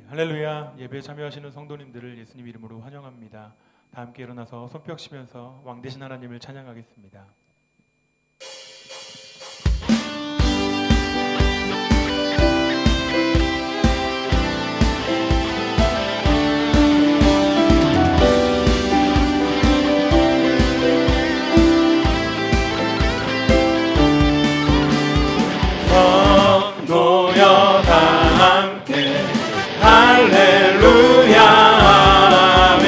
할렐루야. 예배에 참여하시는 성도님들을 예수님 이름으로 환영합니다. 다 함께 일어나서 손뼉 치면서 왕 되신 하나님을 찬양하겠습니다. 성도여 다 함께 할렐루야 아멘.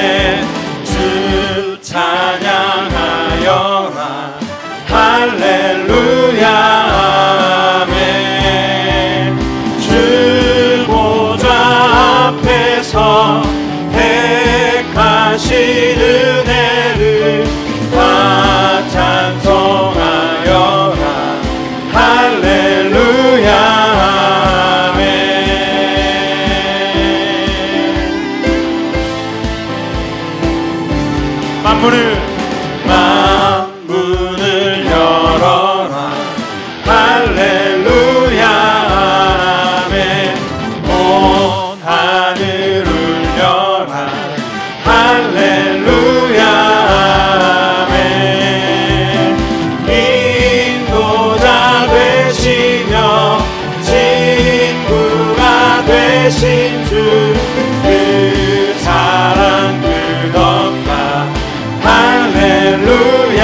주 찬양하여라 할렐루야 아멘. 주 보좌 앞에서 택하신 은혜를 다 찬송하여라 할렐루야 만문을 열어라 할렐루야 아멘. 온 하늘 울려라 할렐루야 아멘. 인도자 되시며 친구가 되신 주 그 사랑 끝없다 할렐루야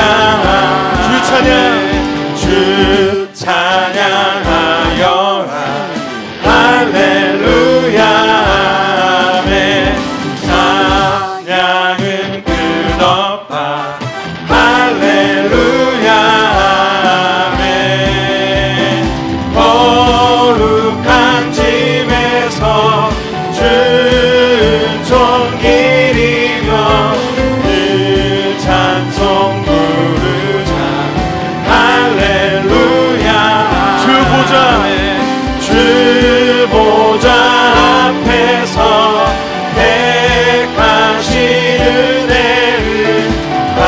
주 찬양하여라 할렐루야 아멘. 찬양은 끝없다 할렐루야 아멘. 거룩한 집에서 준총기리며 찬송 부르자 할렐루야. 주 보좌 앞에서 택하신 은혜를 다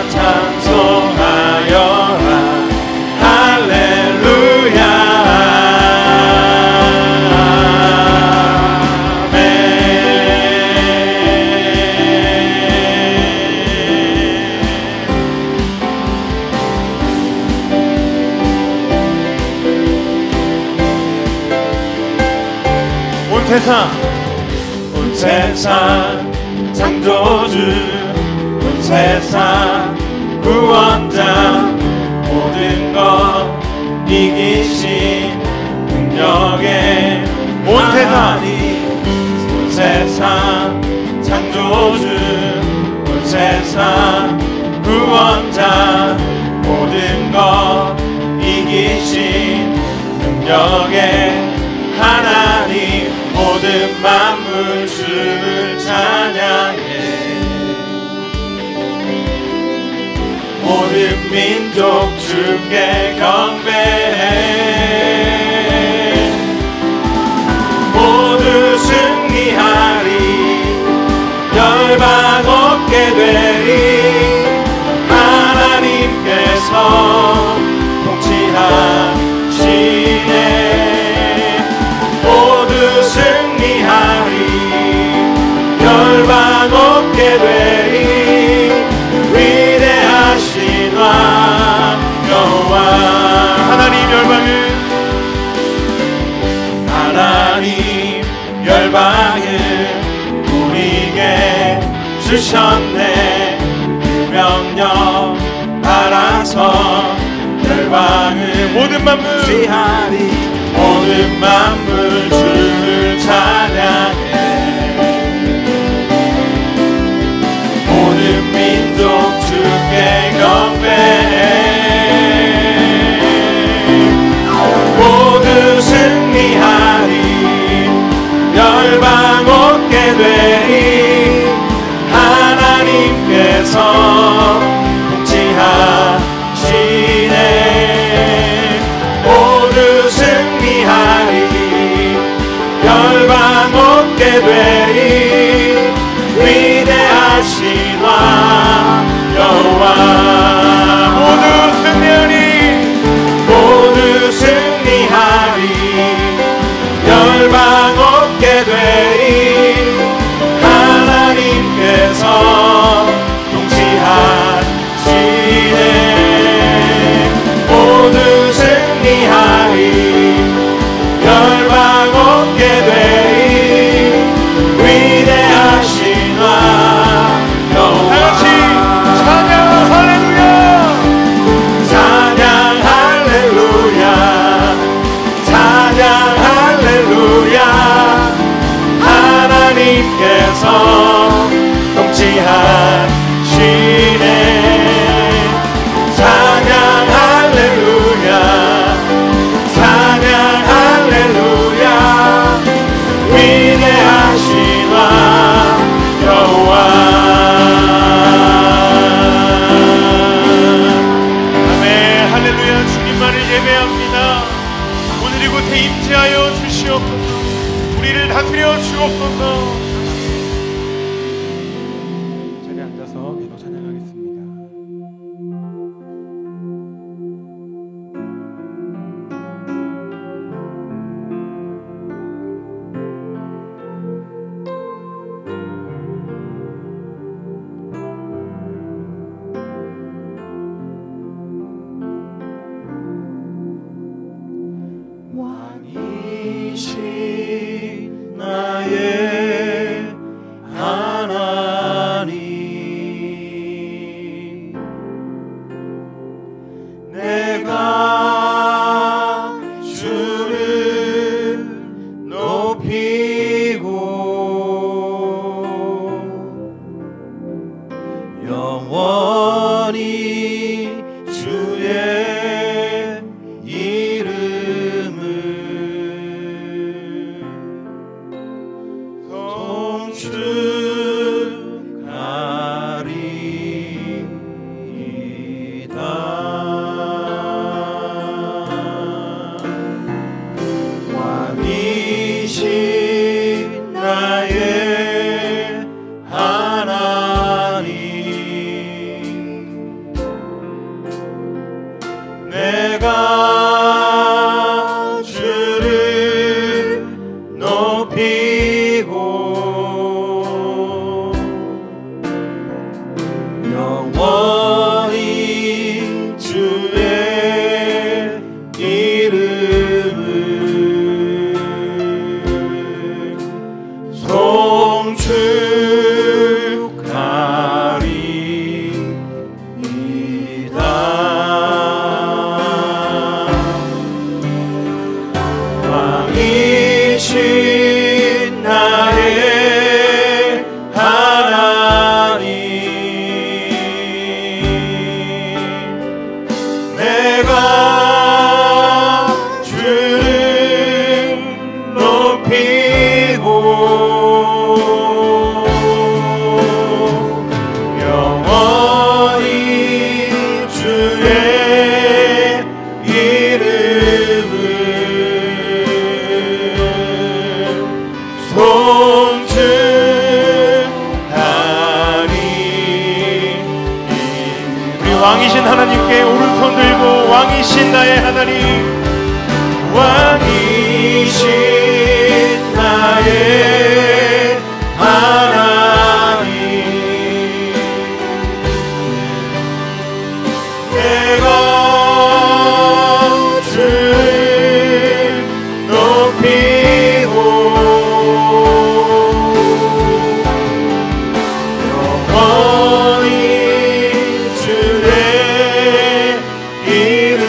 찬송하여라 할렐루야 온 세상 창조주 온 세상 구원자 모든 것 이기신 능력의 온 세상 창조주 온 세상 구원자 모든 것 이기신 능력의 하나님 모든 만물 주를 찬양해. 모든 민족 주께 경배해. 모두 승리하리 열방 없게 되리 하나님께서 통치하시네. 모두 승리하리 열방 없게 되리 위대하신 왕 여호와. 하나님 열방을 우리에게 주셨네. 그 명령 따라서 열방을 모든 만물 지하리 모든 만물 주를 찬양해. 모든 민족 주께 경배해. 모두 승리하리 열방 얻게 되리 하나님께서 통치하시네. 모두 승리하리 열방 얻게 되리 위대하신 왕 여호와. 모두 승리하리 열방 얻게 되리 우리를 다스려 주옵소서. 자리에 앉아서 계속 찬양하겠습니다. 왕이신 나의 하나님, 내가 주를 높이고 영원히 주의 이름을 왕이신 나의 하나님, 내가 주를 높이고 영원히 주의 이름을 송축하리이다. 왕이신 나의 하나님, 내가 주를 높이고 영원히 주의 이름을 송축하리. 우리 왕이신 하나님께 오른손 들고 왕이신 나의 하나님, 왕이신 나의 하나님, 내가 주를 높이고 영원히 주의 이름을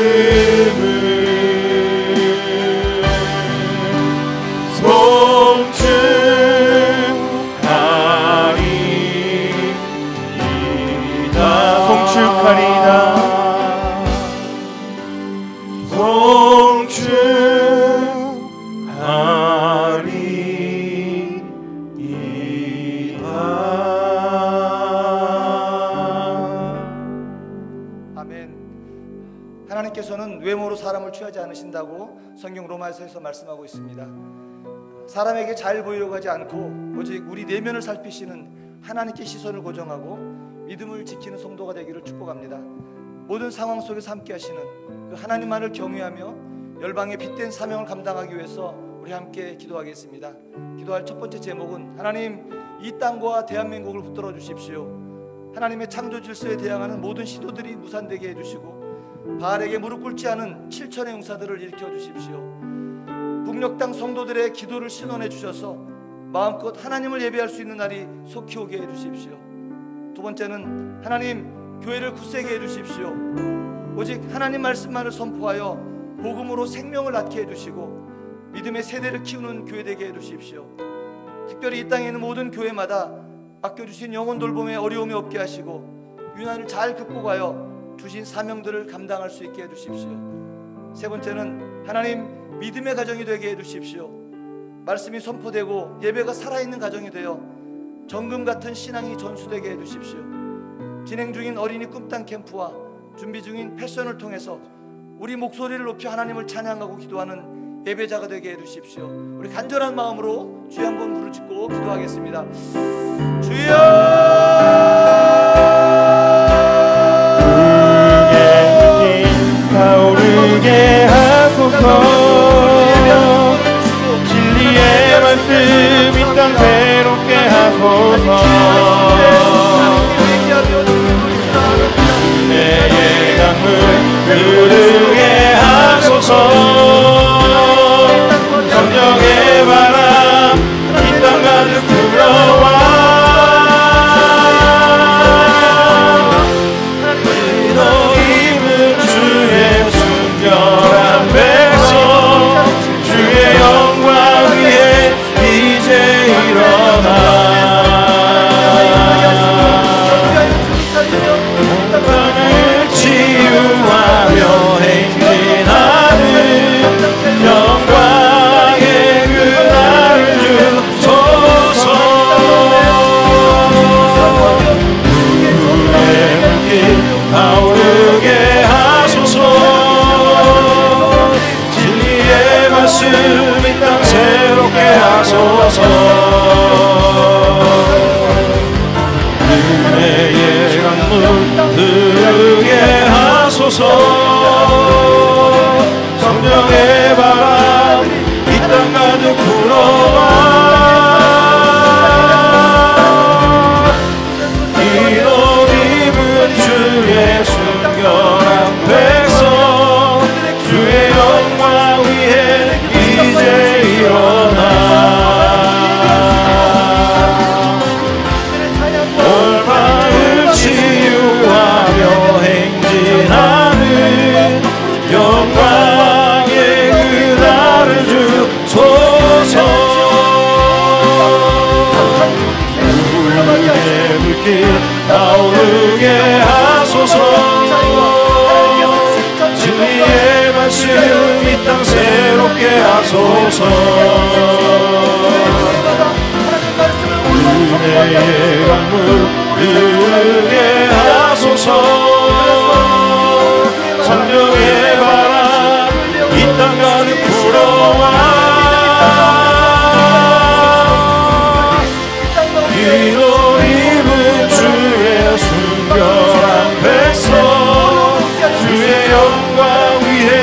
하나님께서는 외모로 사람을 취하지 않으신다고 성경 로마서에서 말씀하고 있습니다. 사람에게 잘 보이려고 하지 않고 오직 우리 내면을 살피시는 하나님께 시선을 고정하고 믿음을 지키는 성도가 되기를 축복합니다. 모든 상황 속에서 함께 하시는 그 하나님만을 경외하며 열방의 빛된 사명을 감당하기 위해서 우리 함께 기도하겠습니다. 기도할 첫 번째 제목은 하나님, 이 땅과 대한민국을 붙들어 주십시오. 하나님의 창조 질서에 대항하는 모든 시도들이 무산되게 해주시고 바알에게 무릎 꿇지 않은 7천의 용사들을 일으켜 주십시오. 북녘 땅 성도들의 기도를 신원해 주셔서 마음껏 하나님을 예배할 수 있는 날이 속히 오게 해주십시오. 두 번째는 하나님, 교회를 굳세게 해주십시오. 오직 하나님 말씀만을 선포하여 복음으로 생명을 낳게 해주시고 믿음의 세대를 키우는 교회 되게 해주십시오. 특별히 이 땅에 있는 모든 교회마다 맡겨주신 영혼 돌봄에 어려움이 없게 하시고 유난을 잘 극복하여 주신 사명들을 감당할 수 있게 해주십시오. 세 번째는 하나님, 믿음의 가정이 되게 해주십시오. 말씀이 선포되고 예배가 살아있는 가정이 되어 정금 같은 신앙이 전수되게 해주십시오. 진행 중인 어린이 꿈땅 캠프와 준비 중인 패션을 통해서 우리 목소리를 높여 하나님을 찬양하고 기도하는 예배자가 되게 해주십시오. 우리 간절한 마음으로 주여 한번 부르짖고 기도하겠습니다. 주여 타오르게 하소서. 진리의 말씀 이 땅 새롭게 하소서. 은혜의 강물 흐르게 하소서. 성령의 바람 이 땅 가득 불어와. 은혜의 강물 흐르게 하소서. 성령의 바람 이 땅 가득 불어와. 이로 입은 주의 순결한 백성 주의 영광 위에 이제 일어나. 영광의 그날을 주소서. 우리의 불길 타오르게 하소서. 진리의 말씀 이 땅 새롭게 하소서. 은혜의 강물 흐르게 하소서. 성령의 바람 이 땅 가득 불어와. 이로 입은 주의 순결한 백성 주의 영광 위에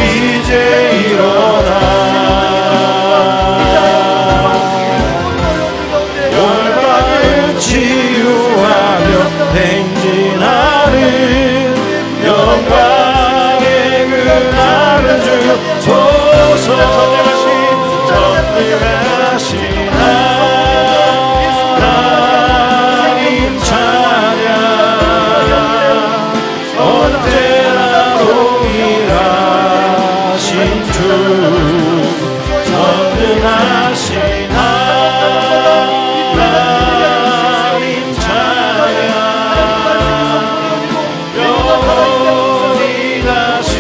이제 일어나. 열방을 치유하며 행진하는 영광 나를 주소서. 전능하신 하나님 찬양. 언제나 동일하신 주. 전능하신 하나님 찬양. 영원히 다시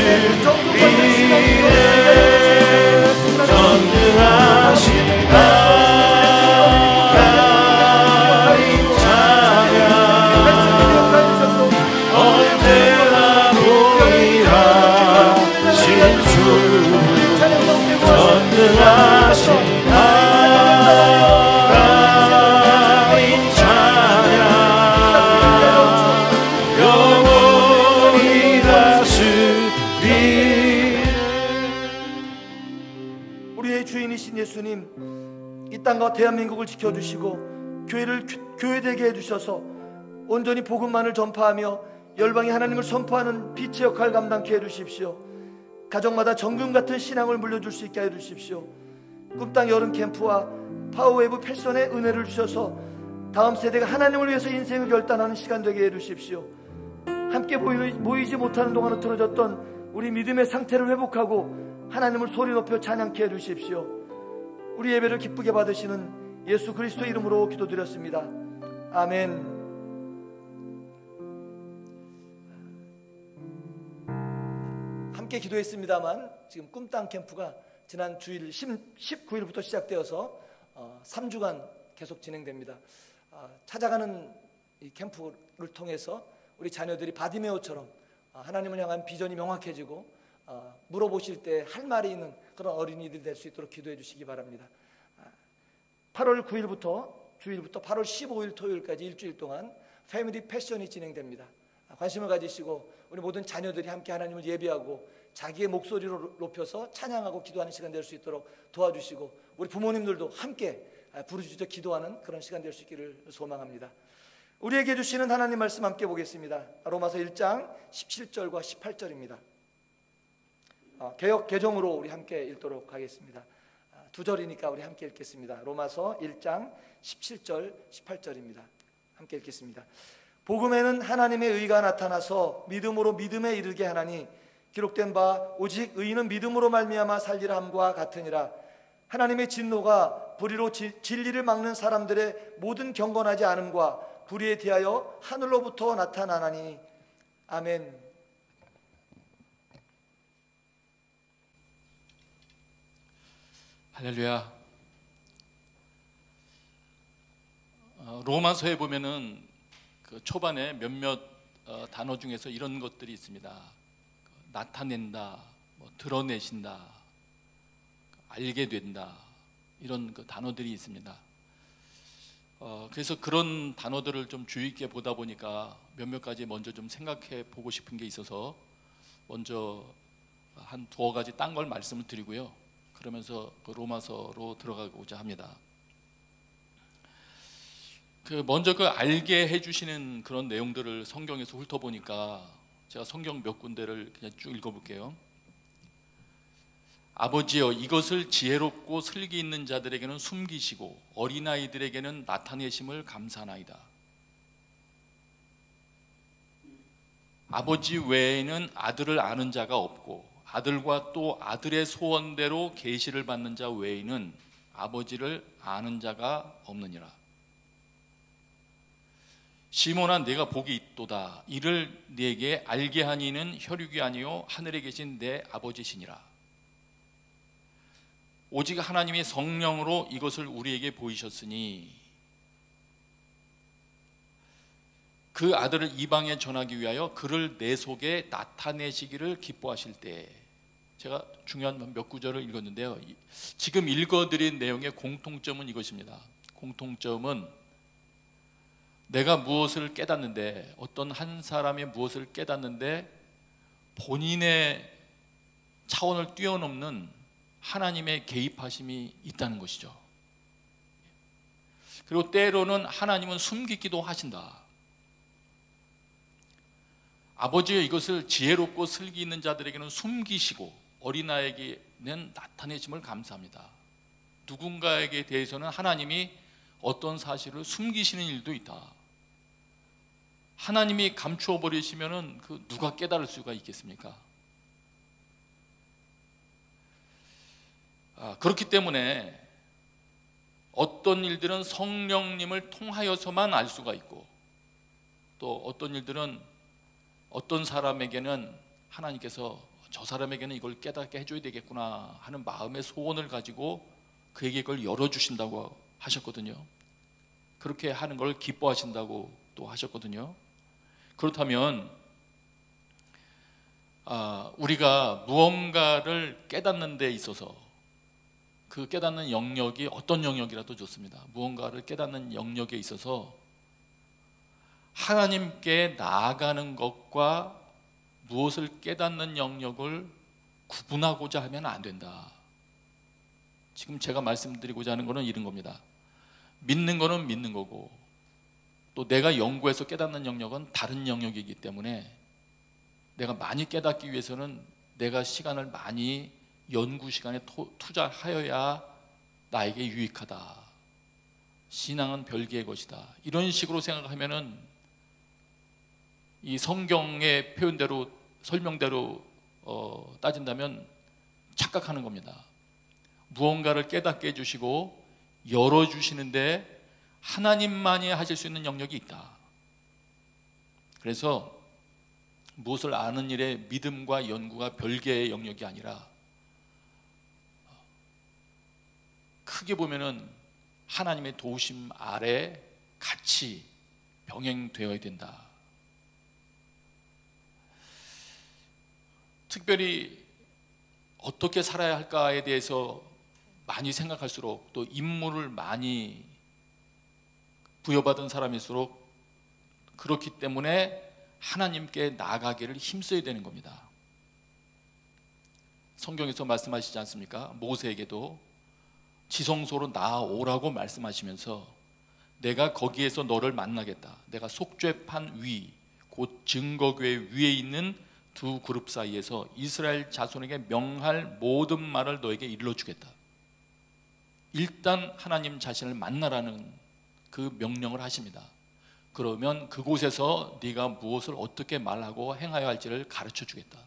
예수님, 이 땅과 대한민국을 지켜주시고 교회를 교회되게 해주셔서 온전히 복음만을 전파하며 열방이 하나님을 선포하는 빛의 역할을 감당케 해주십시오. 가정마다 정금 같은 신앙을 물려줄 수 있게 해주십시오. 꿈땅 여름 캠프와 파워웨이브 패션의 은혜를 주셔서 다음 세대가 하나님을 위해서 인생을 결단하는 시간 되게 해주십시오. 함께 모이지 못하는 동안 흐트러졌던 우리 믿음의 상태를 회복하고 하나님을 소리 높여 찬양케 해주십시오. 우리 예배를 기쁘게 받으시는 예수 그리스도 이름으로 기도드렸습니다. 아멘. 함께 기도했습니다만 지금 꿈땅 캠프가 지난 주일 19일부터 시작되어서 3주간 계속 진행됩니다. 찾아가는 이 캠프를 통해서 우리 자녀들이 바디메오처럼 하나님을 향한 비전이 명확해지고 물어보실 때 할 말이 있는 그런 어린이들이 될 수 있도록 기도해 주시기 바랍니다. 8월 9일부터 주일부터 8월 15일 토요일까지 일주일 동안 패밀리 패션이 진행됩니다. 관심을 가지시고 우리 모든 자녀들이 함께 하나님을 예배하고 자기의 목소리로 높여서 찬양하고 기도하는 시간 될 수 있도록 도와주시고, 우리 부모님들도 함께 부르짖어 기도하는 그런 시간 될 수 있기를 소망합니다. 우리에게 주시는 하나님 말씀 함께 보겠습니다. 로마서 1장 17절과 18절입니다. 개역 개정으로 우리 함께 읽도록 하겠습니다. 두 절이니까 우리 함께 읽겠습니다. 로마서 1장 17절 18절입니다. 함께 읽겠습니다. 복음에는 하나님의 의가 나타나서 믿음으로 믿음에 이르게 하나니 기록된 바 오직 의인은 믿음으로 말미암아 살리라 함과 같으니라. 하나님의 진노가 불의로 진리를 막는 사람들의 모든 경건하지 않음과 불의에 대하여 하늘로부터 나타나나니. 아멘. 할렐루야. 로마서에 보면은 그 초반에 몇몇 단어 중에서 이런 것들이 있습니다. 나타낸다, 드러내신다, 알게 된다, 이런 그 단어들이 있습니다. 그래서 그런 단어들을 좀 주의 있게 보다 보니까 몇몇 가지 먼저 좀 생각해 보고 싶은 게 있어서 먼저 한 두어 가지 딴 걸 말씀을 드리고요. 그러면서 그 로마서로 들어가고자 합니다. 먼저 그 알게 해주시는 그런 내용들을 성경에서 훑어보니까 제가 성경 몇 군데를 그냥 쭉 읽어볼게요. 아버지여, 이것을 지혜롭고 슬기 있는 자들에게는 숨기시고 어린아이들에게는 나타내심을 감사하나이다. 아버지 외에는 아들을 아는 자가 없고 아들과 또 아들의 소원대로 계시를 받는 자 외에는 아버지를 아는 자가 없느니라. 시몬아, 내가 복이 있도다. 이를 네게 알게 하니 이는 혈육이 아니요 하늘에 계신 내 아버지시니라. 오직 하나님이 성령으로 이것을 우리에게 보이셨으니 그 아들을 이방에 전하기 위하여 그를 내 속에 나타내시기를 기뻐하실 때. 제가 중요한 몇 구절을 읽었는데요, 지금 읽어드린 내용의 공통점은 이것입니다. 공통점은 내가 무엇을 깨닫는데, 어떤 한 사람이 무엇을 깨닫는데 본인의 차원을 뛰어넘는 하나님의 개입하심이 있다는 것이죠. 그리고 때로는 하나님은 숨기기도 하신다. 아버지여, 이것을 지혜롭고 슬기 있는 자들에게는 숨기시고 어린아이에게는 나타내심을 감사합니다. 누군가에게 대해서는 하나님이 어떤 사실을 숨기시는 일도 있다. 하나님이 감추어 버리시면은 그 누가 깨달을 수가 있겠습니까? 그렇기 때문에 어떤 일들은 성령님을 통하여서만 알 수가 있고, 또 어떤 일들은 어떤 사람에게는 하나님께서 저 사람에게는 이걸 깨닫게 해줘야 되겠구나 하는 마음의 소원을 가지고 그에게 그걸 열어주신다고 하셨거든요. 그렇게 하는 걸 기뻐하신다고 또 하셨거든요. 그렇다면 우리가 무언가를 깨닫는 데 있어서 그 깨닫는 영역이 어떤 영역이라도 좋습니다. 무언가를 깨닫는 영역에 있어서 하나님께 나아가는 것과 무엇을 깨닫는 영역을 구분하고자 하면 안 된다. 지금 제가 말씀드리고자 하는 것은 이런 겁니다. 믿는 거는 믿는 거고, 또 내가 연구해서 깨닫는 영역은 다른 영역이기 때문에 내가 많이 깨닫기 위해서는 내가 시간을 많이 연구 시간에 투자하여야 나에게 유익하다. 신앙은 별개의 것이다. 이런 식으로 생각하면은 이 성경의 표현대로, 설명대로 따진다면 착각하는 겁니다. 무언가를 깨닫게 해주시고 열어주시는데 하나님만이 하실 수 있는 영역이 있다. 그래서 무엇을 아는 일에 믿음과 연구가 별개의 영역이 아니라 크게 보면은 하나님의 도우심 아래 같이 병행되어야 된다. 특별히 어떻게 살아야 할까에 대해서 많이 생각할수록 또 임무를 많이 부여받은 사람일수록 그렇기 때문에 하나님께 나아가기를 힘써야 되는 겁니다. 성경에서 말씀하시지 않습니까? 모세에게도 지성소로 나아오라고 말씀하시면서 내가 거기에서 너를 만나겠다. 내가 속죄판 위, 곧 증거궤 위에 있는 두 그룹 사이에서 이스라엘 자손에게 명할 모든 말을 너에게 일러주겠다. 일단 하나님 자신을 만나라는 그 명령을 하십니다. 그러면 그곳에서 네가 무엇을 어떻게 말하고 행하여 할지를 가르쳐 주겠다.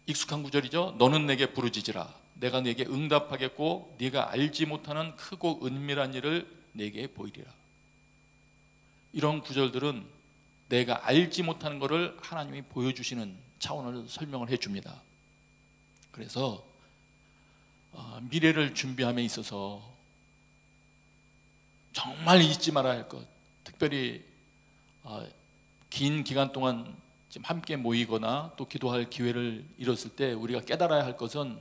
익숙한 구절이죠. 너는 내게 부르짖으라. 내가 네게 응답하겠고 네가 알지 못하는 크고 은밀한 일을 네게 보이리라. 이런 구절들은 내가 알지 못하는 것을 하나님이 보여주시는 차원을 설명을 해줍니다. 그래서 미래를 준비함에 있어서 정말 잊지 말아야 할 것, 특별히 긴 기간 동안 지금 함께 모이거나 또 기도할 기회를 잃었을 때 우리가 깨달아야 할 것은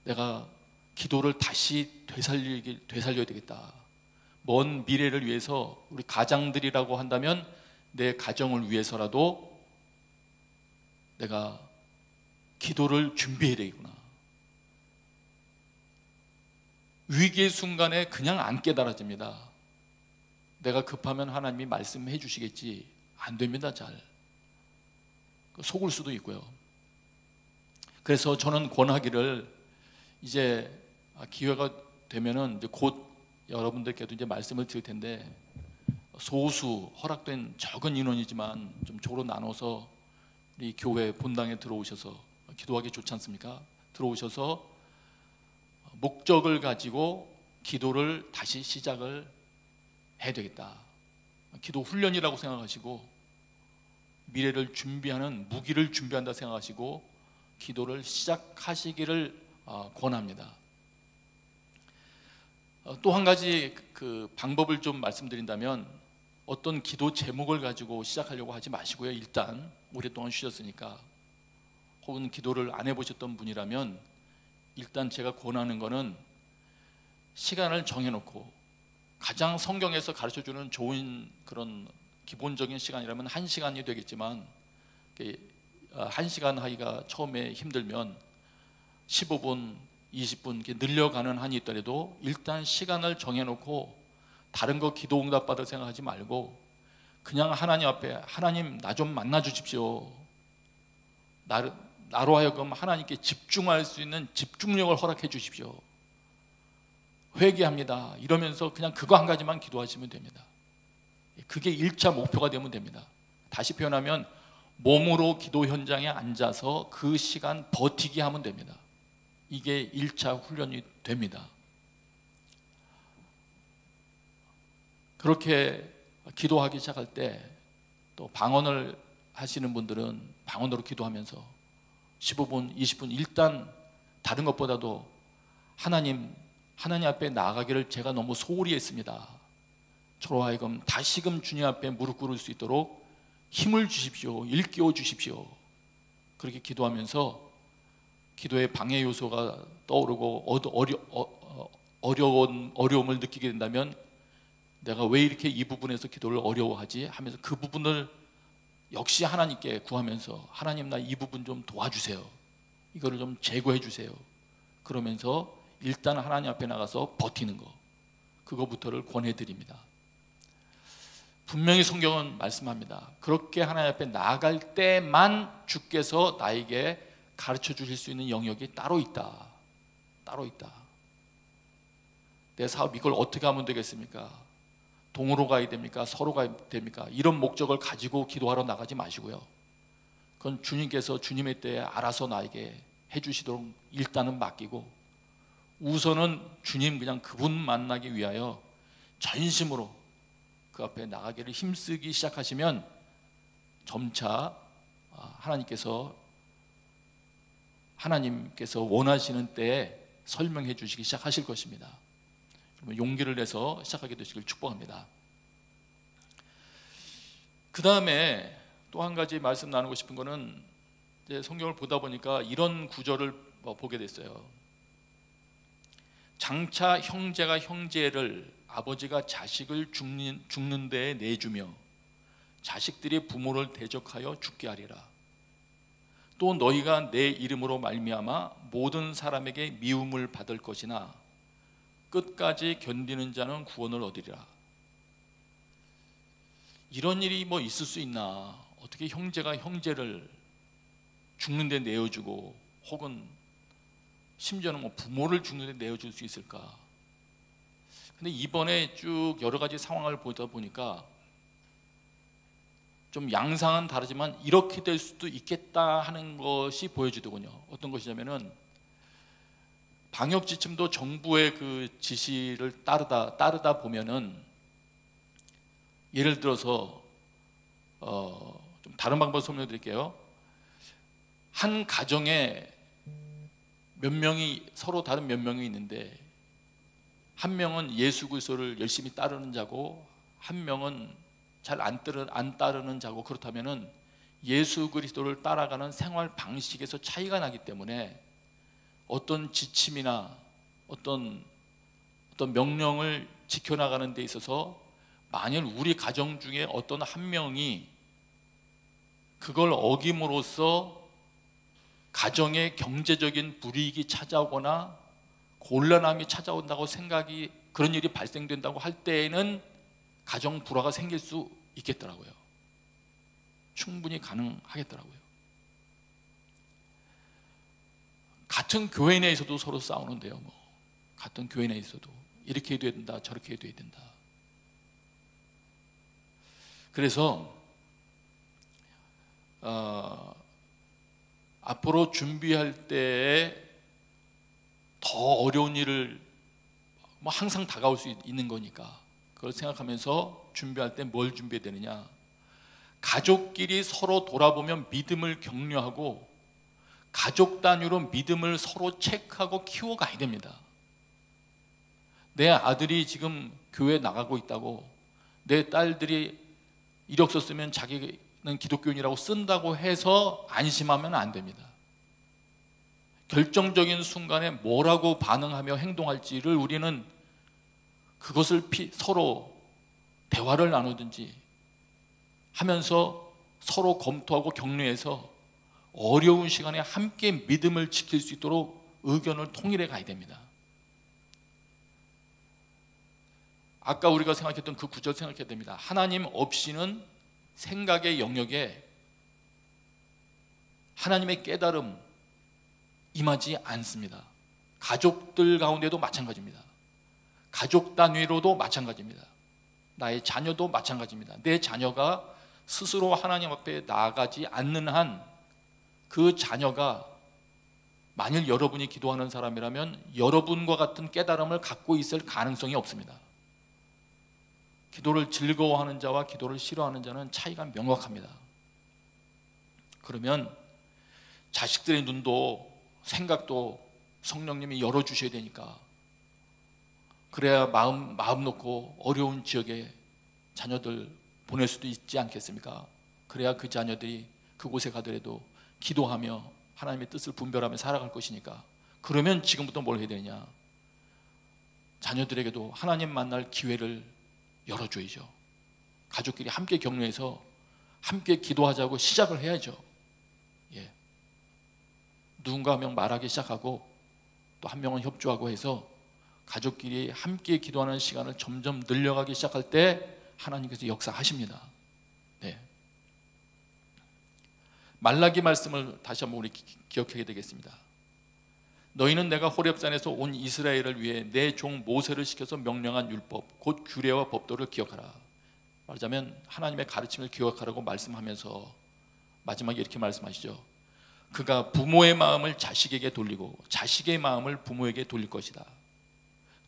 내가 기도를 다시 되살려야 되겠다. 먼 미래를 위해서 우리 가장들이라고 한다면 내 가정을 위해서라도 내가 기도를 준비해야 되겠구나. 위기의 순간에 그냥 안 깨달아집니다. 내가 급하면 하나님이 말씀해 주시겠지. 안 됩니다. 잘 속을 수도 있고요. 그래서 저는 권하기를 이제 기회가 되면은 이제 곧 여러분들께도 이제 말씀을 드릴 텐데 소수 허락된 적은 인원이지만 좀 조로 나눠서 우리 교회 본당에 들어오셔서 기도하기 좋지 않습니까? 들어오셔서 목적을 가지고 기도를 다시 시작을 해야 되겠다. 기도 훈련이라고 생각하시고 미래를 준비하는 무기를 준비한다 생각하시고 기도를 시작하시기를 권합니다. 또 한 가지 그 방법을 좀 말씀드린다면 어떤 기도 제목을 가지고 시작하려고 하지 마시고요. 일단 오랫동안 쉬셨으니까 혹은 기도를 안 해보셨던 분이라면 일단 제가 권하는 거는 시간을 정해놓고 가장 성경에서 가르쳐주는 좋은 그런 기본적인 시간이라면 1시간이 되겠지만 1시간 하기가 처음에 힘들면 15분, 20분 이렇게 늘려가는 한이 있더라도 일단 시간을 정해놓고 다른 거 기도 응답 받을 생각하지 말고 그냥 하나님 앞에 하나님 나 좀 만나 주십시오. 나로 하여금 하나님께 집중할 수 있는 집중력을 허락해 주십시오. 회개합니다. 이러면서 그냥 그거 한 가지만 기도하시면 됩니다. 그게 1차 목표가 되면 됩니다. 다시 표현하면 몸으로 기도 현장에 앉아서 그 시간 버티기 하면 됩니다. 이게 1차 훈련이 됩니다. 그렇게 기도하기 시작할 때 또 방언을 하시는 분들은 방언으로 기도하면서 15분, 20분 일단 다른 것보다도 하나님 앞에 나아가기를 제가 너무 소홀히 했습니다. 저로 하여금 다시금 주님 앞에 무릎 꿇을 수 있도록 힘을 주십시오. 일깨워 주십시오. 그렇게 기도하면서 기도의 방해 요소가 떠오르고 어려움을 느끼게 된다면 내가 왜 이렇게 이 부분에서 기도를 어려워하지 하면서 그 부분을 역시 하나님께 구하면서 하나님 나 이 부분 좀 도와주세요. 이거를 좀 제거해 주세요. 그러면서 일단 하나님 앞에 나가서 버티는 거 그거부터를 권해드립니다. 분명히 성경은 말씀합니다. 그렇게 하나님 앞에 나아갈 때만 주께서 나에게 가르쳐 주실 수 있는 영역이 따로 있다. 따로 있다. 내 사업 이걸 어떻게 하면 되겠습니까? 동으로 가야 됩니까? 서로 가야 됩니까? 이런 목적을 가지고 기도하러 나가지 마시고요. 그건 주님께서 주님의 때에 알아서 나에게 해주시도록 일단은 맡기고 우선은 주님 그냥 그분 만나기 위하여 전심으로 그 앞에 나가기를 힘쓰기 시작하시면 점차 하나님께서 원하시는 때에 설명해 주시기 시작하실 것입니다. 용기를 내서 시작하게 되시길 축복합니다. 그 다음에 또 한 가지 말씀 나누고 싶은 것은 이제 성경을 보다 보니까 이런 구절을 보게 됐어요. 장차 형제가 형제를, 아버지가 자식을 죽는 데에 내주며 자식들이 부모를 대적하여 죽게 하리라. 또 너희가 내 이름으로 말미암아 모든 사람에게 미움을 받을 것이나 끝까지 견디는 자는 구원을 얻으리라. 이런 일이 뭐 있을 수 있나? 어떻게 형제가 형제를 죽는 데 내어주고, 혹은 심지어는 뭐 부모를 죽는 데 내어줄 수 있을까? 근데 이번에 쭉 여러 가지 상황을 보다 보니까 좀 양상은 다르지만 이렇게 될 수도 있겠다 하는 것이 보여지더군요. 어떤 것이냐면은, 방역 지침도 정부의 그 지시를 따르다 보면은, 예를 들어서 좀 다른 방법 설명드릴게요. 한 가정에 몇 명이, 서로 다른 몇 명이 있는데, 한 명은 예수 그리스도를 열심히 따르는 자고 한 명은 잘 안 따르는 자고, 그렇다면은 예수 그리스도를 따라가는 생활 방식에서 차이가 나기 때문에 어떤 지침이나 어떤 명령을 지켜나가는 데 있어서, 만일 우리 가정 중에 어떤 한 명이 그걸 어김으로써 가정에 경제적인 불이익이 찾아오거나 곤란함이 찾아온다고 생각이, 그런 일이 발생된다고 할 때에는 가정 불화가 생길 수 있겠더라고요. 충분히 가능하겠더라고요. 같은 교회 내에서도 서로 싸우는데요. 같은 교회 내에서도 이렇게 해야 된다, 저렇게 해야 된다. 그래서 앞으로 준비할 때에 더 어려운 일을 항상 다가올 수 있는 거니까, 그걸 생각하면서 준비할 때 뭘 준비해야 되느냐? 가족끼리 서로 돌아보면 믿음을 격려하고, 가족 단위로 믿음을 서로 체크하고 키워가야 됩니다. 내 아들이 지금 교회 나가고 있다고, 내 딸들이 이력서 쓰면 자기는 기독교인이라고 쓴다고 해서 안심하면 안 됩니다. 결정적인 순간에 뭐라고 반응하며 행동할지를 우리는 그것을 서로 대화를 나누든지 하면서 서로 검토하고 격려해서 어려운 시간에 함께 믿음을 지킬 수 있도록 의견을 통일해 가야 됩니다. 아까 우리가 생각했던 그 구절 생각해야 됩니다. 하나님 없이는 생각의 영역에 하나님의 깨달음 임하지 않습니다. 가족들 가운데도 마찬가지입니다. 가족 단위로도 마찬가지입니다. 나의 자녀도 마찬가지입니다. 내 자녀가 스스로 하나님 앞에 나아가지 않는 한, 그 자녀가 만일 여러분이 기도하는 사람이라면 여러분과 같은 깨달음을 갖고 있을 가능성이 없습니다. 기도를 즐거워하는 자와 기도를 싫어하는 자는 차이가 명확합니다. 그러면 자식들의 눈도 생각도 성령님이 열어주셔야 되니까, 그래야 마음 놓고 어려운 지역에 자녀들 보낼 수도 있지 않겠습니까? 그래야 그 자녀들이 그곳에 가더라도 기도하며 하나님의 뜻을 분별하며 살아갈 것이니까. 그러면 지금부터 뭘 해야 되냐? 자녀들에게도 하나님 만날 기회를 열어줘야죠. 가족끼리 함께 격려해서 함께 기도하자고 시작을 해야죠. 예. 누군가 한 명 말하기 시작하고 또 한 명은 협조하고 해서 가족끼리 함께 기도하는 시간을 점점 늘려가기 시작할 때 하나님께서 역사하십니다. 네. 말라기 말씀을 다시 한번 우리 기억하게 되겠습니다. 너희는 내가 호렙산에서 온 이스라엘을 위해 내 종 모세를 시켜서 명령한 율법 곧 규례와 법도를 기억하라. 말하자면 하나님의 가르침을 기억하라고 말씀하면서 마지막에 이렇게 말씀하시죠. 그가 부모의 마음을 자식에게 돌리고 자식의 마음을 부모에게 돌릴 것이다.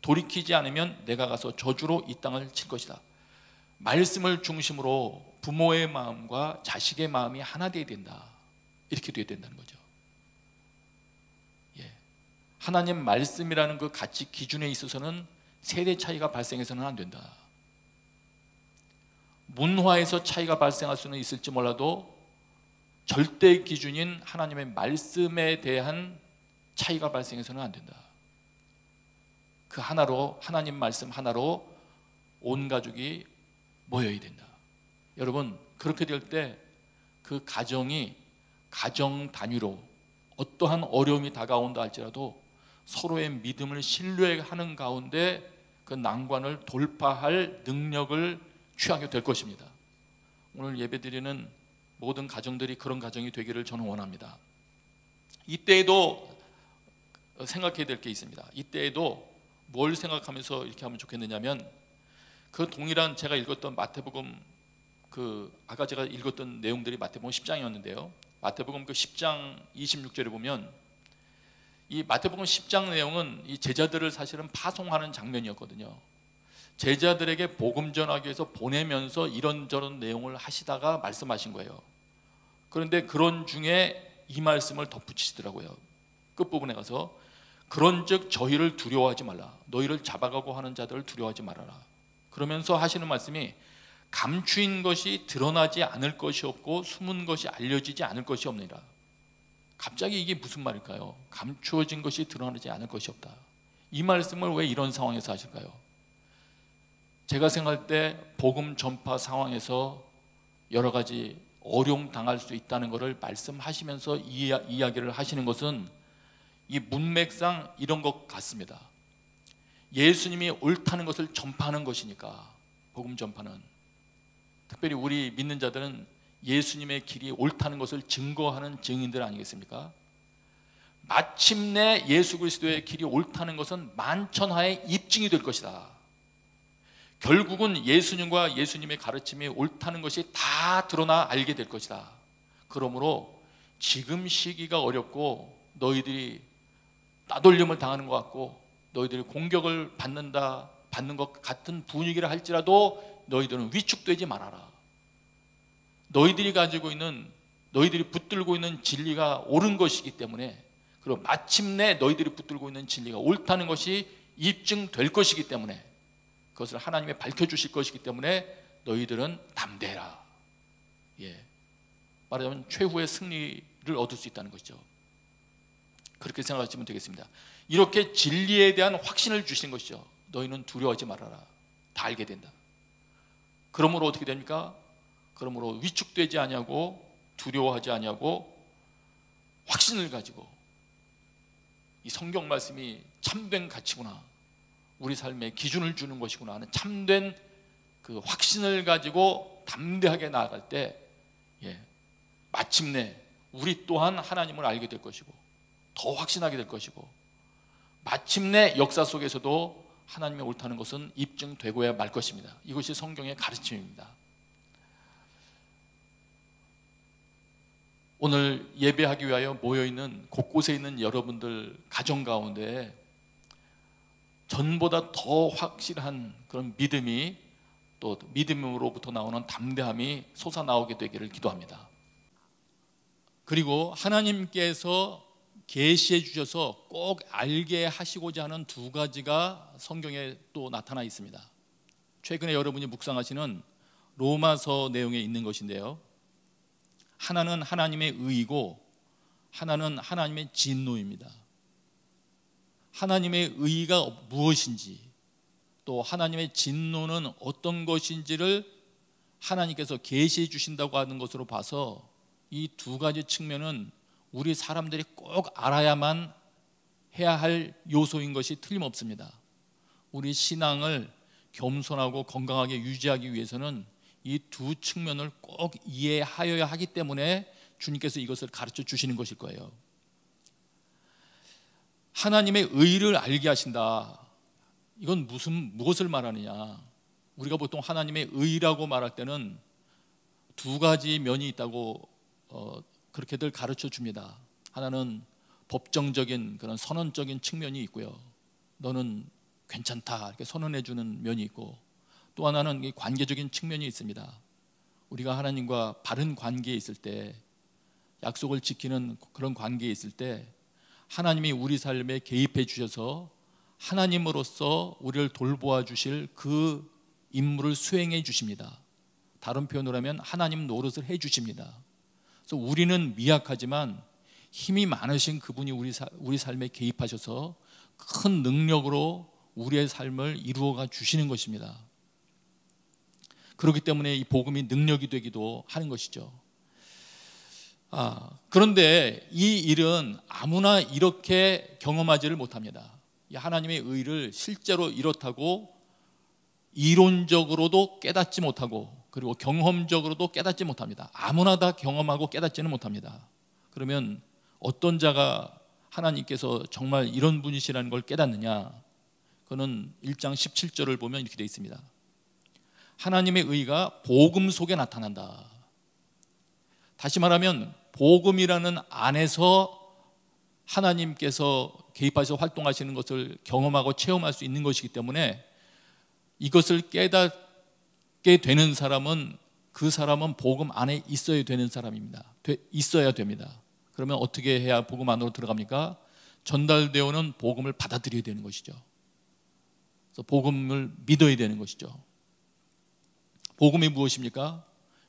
돌이키지 않으면 내가 가서 저주로 이 땅을 칠 것이다. 말씀을 중심으로 부모의 마음과 자식의 마음이 하나 되어야 된다. 이렇게 되어야 된다는 거죠. 예. 하나님 말씀이라는 그 가치 기준에 있어서는 세대 차이가 발생해서는 안 된다. 문화에서 차이가 발생할 수는 있을지 몰라도 절대 기준인 하나님의 말씀에 대한 차이가 발생해서는 안 된다. 그 하나로, 하나님 말씀 하나로 온 가족이 모여야 된다. 여러분, 그렇게 될 때 그 가정이 가정 단위로 어떠한 어려움이 다가온다 할지라도 서로의 믿음을 신뢰하는 가운데 그 난관을 돌파할 능력을 취하게 될 것입니다. 오늘 예배드리는 모든 가정들이 그런 가정이 되기를 저는 원합니다. 이때에도 생각해야 될 게 있습니다. 이때에도 뭘 생각하면서 이렇게 하면 좋겠느냐면, 그 동일한 제가 읽었던 마태복음, 아까 제가 읽었던 내용들이 마태복음 10장이었는데요. 마태복음 10장 26절에 보면, 이 마태복음 10장 내용은 이 제자들을 사실은 파송하는 장면이었거든요. 제자들에게 복음 전하기 위해서 보내면서 이런저런 내용을 하시다가 말씀하신 거예요. 그런데 그런 중에 이 말씀을 덧붙이시더라고요. 끝부분에 가서, 그런즉 저희를 두려워하지 말라. 너희를 잡아가고 하는 자들을 두려워하지 말아라. 그러면서 하시는 말씀이, 감추인 것이 드러나지 않을 것이 없고 숨은 것이 알려지지 않을 것이 없느니라. 갑자기 이게 무슨 말일까요? 감추어진 것이 드러나지 않을 것이 없다. 이 말씀을 왜 이런 상황에서 하실까요? 제가 생각할 때 복음 전파 상황에서 여러 가지 어려움 당할 수 있다는 것을 말씀하시면서 이야기를 하시는 것은 이 문맥상 이런 것 같습니다. 예수님이 옳다는 것을 전파하는 것이니까, 복음 전파는 특별히 우리 믿는 자들은 예수님의 길이 옳다는 것을 증거하는 증인들 아니겠습니까? 마침내 예수 그리스도의 길이 옳다는 것은 만천하에 입증이 될 것이다. 결국은 예수님과 예수님의 가르침이 옳다는 것이 다 드러나 알게 될 것이다. 그러므로 지금 시기가 어렵고 너희들이 따돌림을 당하는 것 같고 너희들이 공격을 받는 것 같은 분위기를 할지라도 너희들은 위축되지 말아라. 너희들이 붙들고 있는 진리가 옳은 것이기 때문에, 그리고 마침내 너희들이 붙들고 있는 진리가 옳다는 것이 입증될 것이기 때문에, 그것을 하나님이 밝혀주실 것이기 때문에 너희들은 담대해라. 말하자면 최후의 승리를 얻을 수 있다는 것이죠. 그렇게 생각하시면 되겠습니다. 이렇게 진리에 대한 확신을 주시는 것이죠. 너희는 두려워하지 말아라. 다 알게 된다. 그러므로 어떻게 됩니까? 그러므로 위축되지 아니하고 두려워하지 아니하고 확신을 가지고, 이 성경 말씀이 참된 가치구나, 우리 삶의 기준을 주는 것이구나 하는 참된 그 확신을 가지고 담대하게 나아갈 때, 마침내 우리 또한 하나님을 알게 될 것이고 더 확신하게 될 것이고, 마침내 역사 속에서도 하나님의 옳다는 것은 입증되고야 말 것입니다. 이것이 성경의 가르침입니다. 오늘 예배하기 위하여 모여있는 곳곳에 있는 여러분들 가정 가운데 전보다 더 확실한 그런 믿음이, 또 믿음으로부터 나오는 담대함이 솟아나오게 되기를 기도합니다. 그리고 하나님께서 계시해 주셔서 꼭 알게 하시고자 하는 두 가지가 성경에 또 나타나 있습니다. 최근에 여러분이 묵상하시는 로마서 내용에 있는 것인데요, 하나는 하나님의 의이고 하나는 하나님의 진노입니다. 하나님의 의의가 무엇인지, 또 하나님의 진노는 어떤 것인지를 하나님께서 계시해 주신다고 하는 것으로 봐서 이 두 가지 측면은 우리 사람들이 꼭 알아야만 해야 할 요소인 것이 틀림없습니다. 우리 신앙을 겸손하고 건강하게 유지하기 위해서는 이 두 측면을 꼭 이해하여야 하기 때문에 주님께서 이것을 가르쳐 주시는 것일 거예요. 하나님의 의를 알게 하신다. 이건 무엇을 말하느냐? 우리가 보통 하나님의 의라고 말할 때는 두 가지 면이 있다고 그렇게들 가르쳐 줍니다. 하나는 법정적인 그런 선언적인 측면이 있고요, 너는 괜찮다 이렇게 선언해 주는 면이 있고, 또 하나는 이 관계적인 측면이 있습니다. 우리가 하나님과 바른 관계에 있을 때, 약속을 지키는 그런 관계에 있을 때 하나님이 우리 삶에 개입해 주셔서 하나님으로서 우리를 돌보아 주실 그 임무를 수행해 주십니다. 다른 표현으로 하면 하나님 노릇을 해 주십니다. 그래서 우리는 미약하지만 힘이 많으신 그분이 우리 삶에 개입하셔서 큰 능력으로 우리의 삶을 이루어가 주시는 것입니다. 그렇기 때문에 이 복음이 능력이 되기도 하는 것이죠. 그런데 이 일은 아무나 이렇게 경험하지를 못합니다. 이 하나님의 의를 실제로 이렇다고 이론적으로도 깨닫지 못하고, 그리고 경험적으로도 깨닫지 못합니다. 아무나 다 경험하고 깨닫지는 못합니다. 그러면 어떤 자가 하나님께서 정말 이런 분이시라는 걸 깨닫느냐? 그는 1장 17절을 보면 이렇게 되어 있습니다. 하나님의 의가 복음 속에 나타난다. 다시 말하면 복음이라는 안에서 하나님께서 개입하셔서 활동하시는 것을 경험하고 체험할 수 있는 것이기 때문에 이것을 깨닫게 되는 사람은, 그 사람은 복음 안에 있어야 되는 사람입니다. 있어야 됩니다. 그러면 어떻게 해야 복음 안으로 들어갑니까? 전달되어 오는 복음을 받아들여야 되는 것이죠. 그래서 복음을 믿어야 되는 것이죠. 복음이 무엇입니까?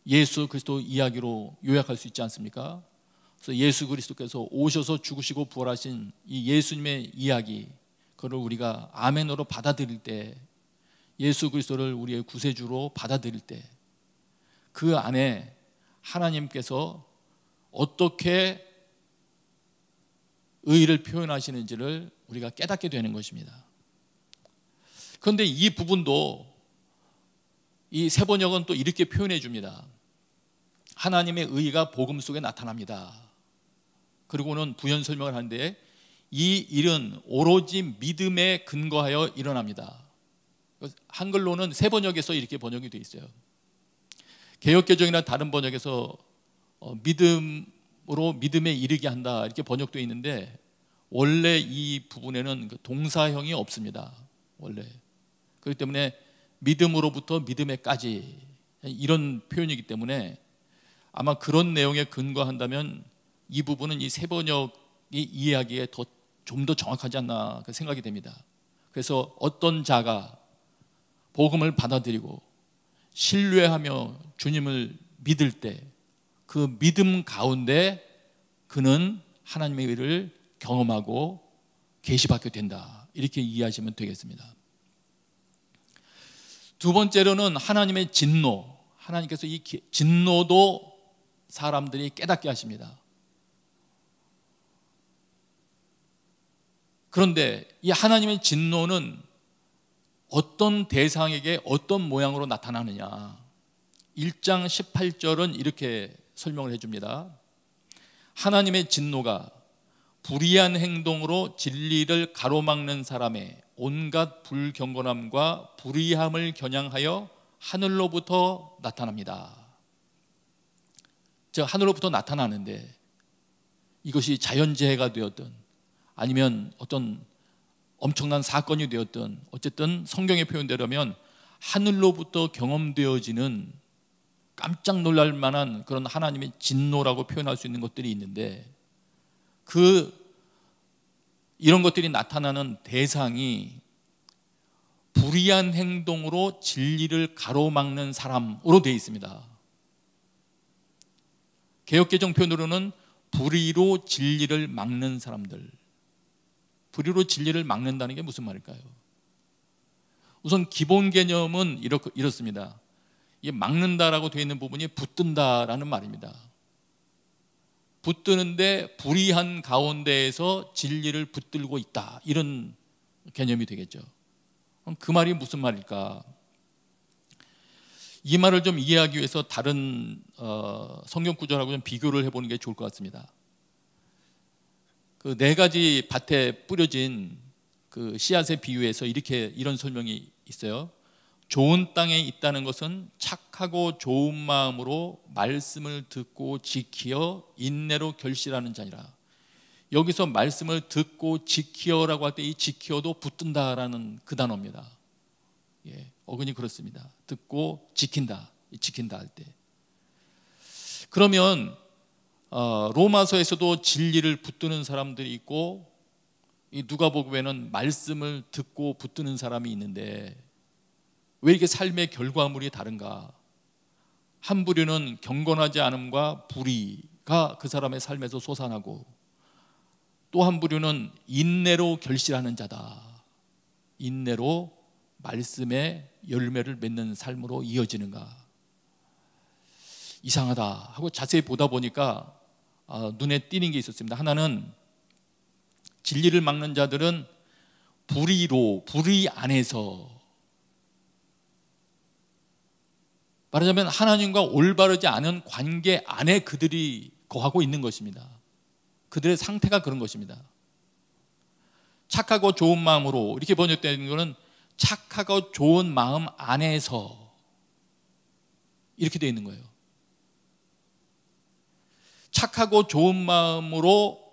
예수 그리스도 이야기로 요약할 수 있지 않습니까? 그래서 예수 그리스도께서 오셔서 죽으시고 부활하신 이 예수님의 이야기, 그걸 우리가 아멘으로 받아들일 때, 예수 그리스도를 우리의 구세주로 받아들일 때, 그 안에 하나님께서 어떻게 의의를 표현하시는지를 우리가 깨닫게 되는 것입니다. 그런데 이 부분도 이 세번역은 또 이렇게 표현해 줍니다. 하나님의 의의가 복음 속에 나타납니다. 그리고는 부연 설명을 하는데, 이 일은 오로지 믿음에 근거하여 일어납니다. 한글로는 세번역에서 이렇게 번역이 되어 있어요. 개역개정이나 다른 번역에서 믿음으로 믿음에 이르게 한다 이렇게 번역되어 있는데, 원래 이 부분에는 동사형이 없습니다. 원래. 그렇기 때문에 믿음으로부터 믿음에까지, 이런 표현이기 때문에 아마 그런 내용에 근거한다면 이 부분은 이 세번역이 이해하기에 좀 더 정확하지 않나 생각이 됩니다. 그래서 어떤 자가 복음을 받아들이고 신뢰하며 주님을 믿을 때, 그 믿음 가운데 그는 하나님의 의를 경험하고 계시받게 된다, 이렇게 이해하시면 되겠습니다. 두 번째로는 하나님의 진노. 하나님께서 이 진노도 사람들이 깨닫게 하십니다. 그런데 이 하나님의 진노는 어떤 대상에게 어떤 모양으로 나타나느냐? 1장 18절은 이렇게 설명을 해줍니다. 하나님의 진노가 불의한 행동으로 진리를 가로막는 사람의 온갖 불경건함과 불의함을 겨냥하여 하늘로부터 나타납니다. 즉 하늘로부터 나타나는데, 이것이 자연재해가 되었든 아니면 어떤 엄청난 사건이 되었든, 어쨌든 성경의 표현대로면 하늘로부터 경험되어지는 깜짝 놀랄 만한 그런 하나님의 진노라고 표현할 수 있는 것들이 있는데, 이런 것들이 나타나는 대상이 불의한 행동으로 진리를 가로막는 사람으로 되어 있습니다. 개역개정 표현으로는 불의로 진리를 막는 사람들. 불의로 진리를 막는다는 게 무슨 말일까요? 우선 기본 개념은 이렇습니다. 이게 막는다라고 되어 있는 부분이 붙든다라는 말입니다. 붙드는데 불의한 가운데에서 진리를 붙들고 있다, 이런 개념이 되겠죠. 그럼 그 말이 무슨 말일까? 이 말을 좀 이해하기 위해서 다른 성경 구절하고 좀 비교를 해보는 게 좋을 것 같습니다. 그 4가지 밭에 뿌려진 그 씨앗의 비유에서 이런 설명이 있어요. 좋은 땅에 있다는 것은 착하고 좋은 마음으로 말씀을 듣고 지키어 인내로 결실하는 자니라. 여기서 말씀을 듣고 지키어라고 할 때 이 지키어도 붙든다라는 그 단어입니다. 예, 어근이 그렇습니다. 듣고 지킨다, 지킨다 할 때. 그러면 로마서에서도 진리를 붙드는 사람들이 있고, 이 누가복음에는 말씀을 듣고 붙드는 사람이 있는데, 왜 이렇게 삶의 결과물이 다른가? 한 부류는 경건하지 않음과 불의, 진리가 그 사람의 삶에서 솟아나고, 또 한 부류는 인내로 결실하는 자다. 인내로 말씀의 열매를 맺는 삶으로 이어지는가. 이상하다 하고 자세히 보다 보니까 눈에 띄는 게 있었습니다. 하나는 진리를 막는 자들은 불의 안에서, 말하자면 하나님과 올바르지 않은 관계 안에 그들이 거하고 있는 것입니다. 그들의 상태가 그런 것입니다. 착하고 좋은 마음으로, 이렇게 번역되는 것은 착하고 좋은 마음 안에서, 이렇게 되어 있는 거예요. 착하고 좋은 마음으로,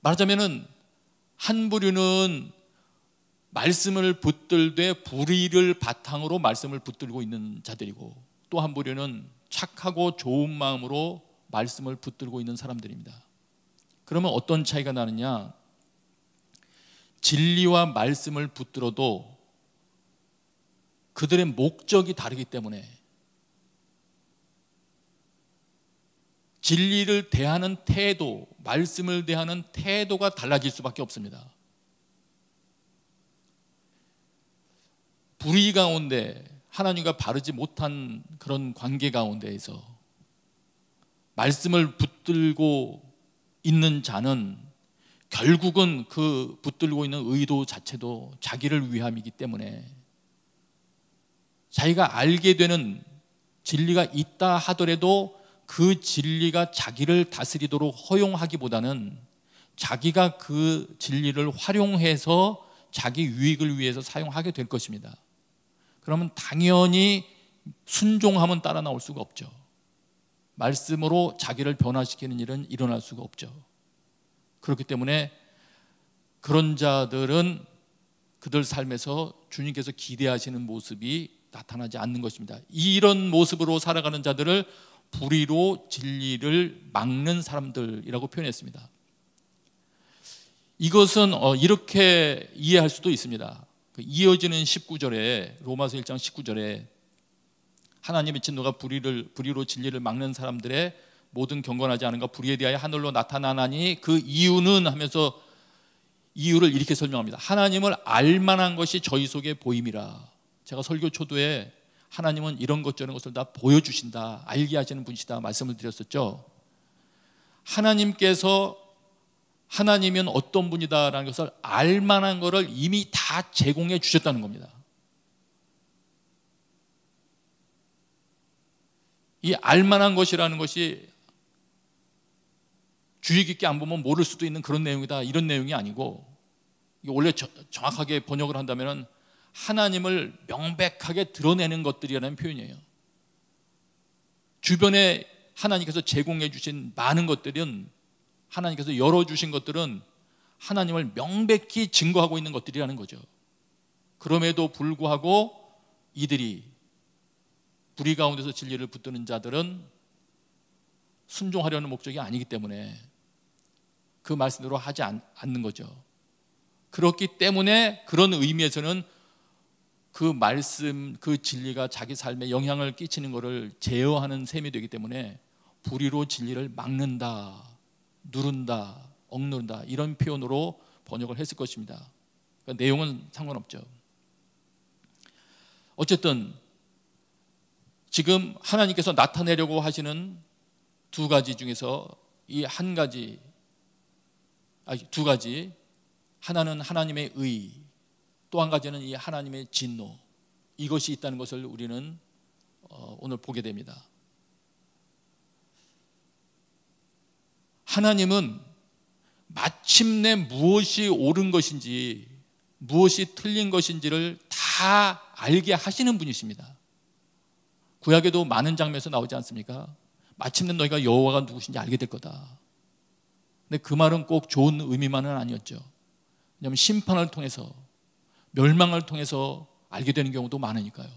말하자면은 한 부류는 말씀을 붙들되 불의를 바탕으로 말씀을 붙들고 있는 자들이고, 또 한 부류는 착하고 좋은 마음으로 말씀을 붙들고 있는 사람들입니다. 그러면 어떤 차이가 나느냐? 진리와 말씀을 붙들어도 그들의 목적이 다르기 때문에 진리를 대하는 태도, 말씀을 대하는 태도가 달라질 수밖에 없습니다. 불의 가운데, 하나님과 바르지 못한 그런 관계 가운데에서 말씀을 붙들고 있는 자는 결국은 그 붙들고 있는 의도 자체도 자기를 위함이기 때문에, 자기가 알게 되는 진리가 있다 하더라도 그 진리가 자기를 다스리도록 허용하기보다는 자기가 그 진리를 활용해서 자기 유익을 위해서 사용하게 될 것입니다. 그러면 당연히 순종함은 따라 나올 수가 없죠. 말씀으로 자기를 변화시키는 일은 일어날 수가 없죠. 그렇기 때문에 그런 자들은 그들 삶에서 주님께서 기대하시는 모습이 나타나지 않는 것입니다. 이런 모습으로 살아가는 자들을 불의로 진리를 막는 사람들이라고 표현했습니다. 이것은 이렇게 이해할 수도 있습니다. 이어지는 19절에, 로마서 1장 19절에 하나님의 진노가 불의로 진리를 막는 사람들의 모든 경건하지 않은가 불의에 대하여 하늘로 나타나나니 그 이유는 하면서 이유를 이렇게 설명합니다. 하나님을 알만한 것이 저희 속에 보임이라. 제가 설교 초도에 하나님은 이런 것 저런 것을 다 보여주신다, 알게 하시는 분이시다 말씀을 드렸었죠. 하나님은 어떤 분이다라는 것을 알만한 것을 이미 다 제공해 주셨다는 겁니다. 이 알만한 것이라는 것이 주의 깊게 안 보면 모를 수도 있는 그런 내용이다, 이런 내용이 아니고, 이게 원래 정확하게 번역을 한다면 하나님을 명백하게 드러내는 것들이라는 표현이에요. 주변에 하나님께서 제공해 주신 많은 것들은, 하나님께서 열어주신 것들은 하나님을 명백히 증거하고 있는 것들이라는 거죠. 그럼에도 불구하고 이들이, 불의 가운데서 진리를 붙드는 자들은 순종하려는 목적이 아니기 때문에 그 말씀대로 하지 않는 거죠. 그렇기 때문에 그런 의미에서는 그 말씀, 그 진리가 자기 삶에 영향을 끼치는 것을 제어하는 셈이 되기 때문에 불의로 진리를 막는다, 누른다, 억누른다, 이런 표현으로 번역을 했을 것입니다. 그러니까 내용은 상관없죠. 어쨌든 지금 하나님께서 나타내려고 하시는 두 가지 중에서 이 한 가지, 두 가지, 하나는 하나님의 의, 또 한 가지는 이 하나님의 진노, 이것이 있다는 것을 우리는 오늘 보게 됩니다. 하나님은 마침내 무엇이 옳은 것인지 무엇이 틀린 것인지를 다 알게 하시는 분이십니다. 구약에도 많은 장면에서 나오지 않습니까? 마침내 너희가 여호와가 누구신지 알게 될 거다. 근데 그 말은 꼭 좋은 의미만은 아니었죠. 왜냐하면 심판을 통해서, 멸망을 통해서 알게 되는 경우도 많으니까요.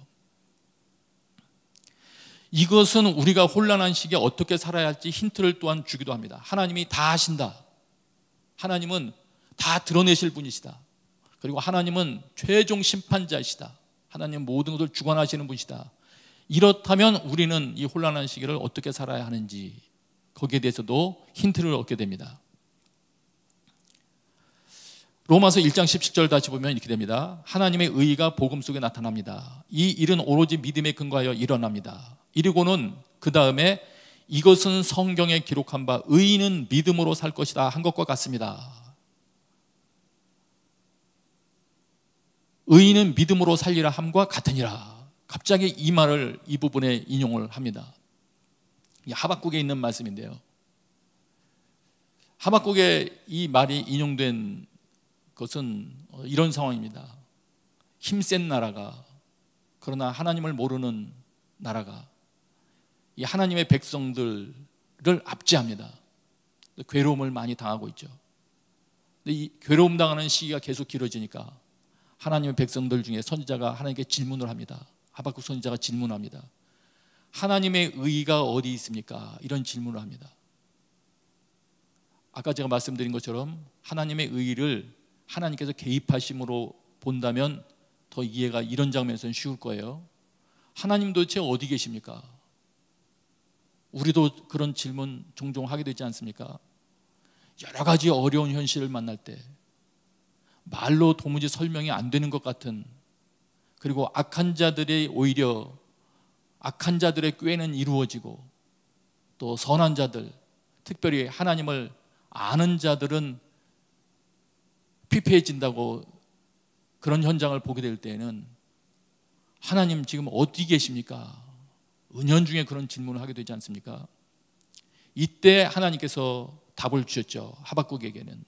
이것은 우리가 혼란한 시기에 어떻게 살아야 할지 힌트를 또한 주기도 합니다. 하나님이 다 하신다. 하나님은 다 드러내실 분이시다. 그리고 하나님은 최종 심판자이시다. 하나님은 모든 것을 주관하시는 분이시다. 이렇다면 우리는 이 혼란한 시기를 어떻게 살아야 하는지, 거기에 대해서도 힌트를 얻게 됩니다. 로마서 1장 17절 다시 보면 이렇게 됩니다. 하나님의 의의가 복음 속에 나타납니다. 이 일은 오로지 믿음에 근거하여 일어납니다. 이르고는 그 다음에 이것은 성경에 기록한 바 의인은 믿음으로 살 것이다 한 것과 같습니다. 의인은 믿음으로 살리라 함과 같으니라. 갑자기 이 말을 이 부분에 인용을 합니다. 하박국에 있는 말씀인데요. 하박국에 이 말이 인용된 것은 이런 상황입니다. 힘센 나라가, 그러나 하나님을 모르는 나라가 이 하나님의 백성들을 압제합니다. 괴로움을 많이 당하고 있죠. 근데 이 괴로움 당하는 시기가 계속 길어지니까 하나님의 백성들 중에 선지자가 하나님께 질문을 합니다. 하박국 선지자가 질문합니다. 하나님의 의의가 어디 있습니까? 이런 질문을 합니다. 아까 제가 말씀드린 것처럼 하나님의 의의를 하나님께서 개입하심으로 본다면 더 이해가 이런 장면에서는 쉬울 거예요. 하나님 도대체 어디 계십니까? 우리도 그런 질문 종종 하게 되지 않습니까? 여러 가지 어려운 현실을 만날 때 말로 도무지 설명이 안 되는 것 같은, 그리고 악한 자들의 오히려 악한 자들의 꾀는 이루어지고 또 선한 자들, 특별히 하나님을 아는 자들은 피폐해진다고 그런 현장을 보게 될 때에는 하나님 지금 어디 계십니까? 은연중에 그런 질문을 하게 되지 않습니까? 이때 하나님께서 답을 주셨죠. 하박국에게는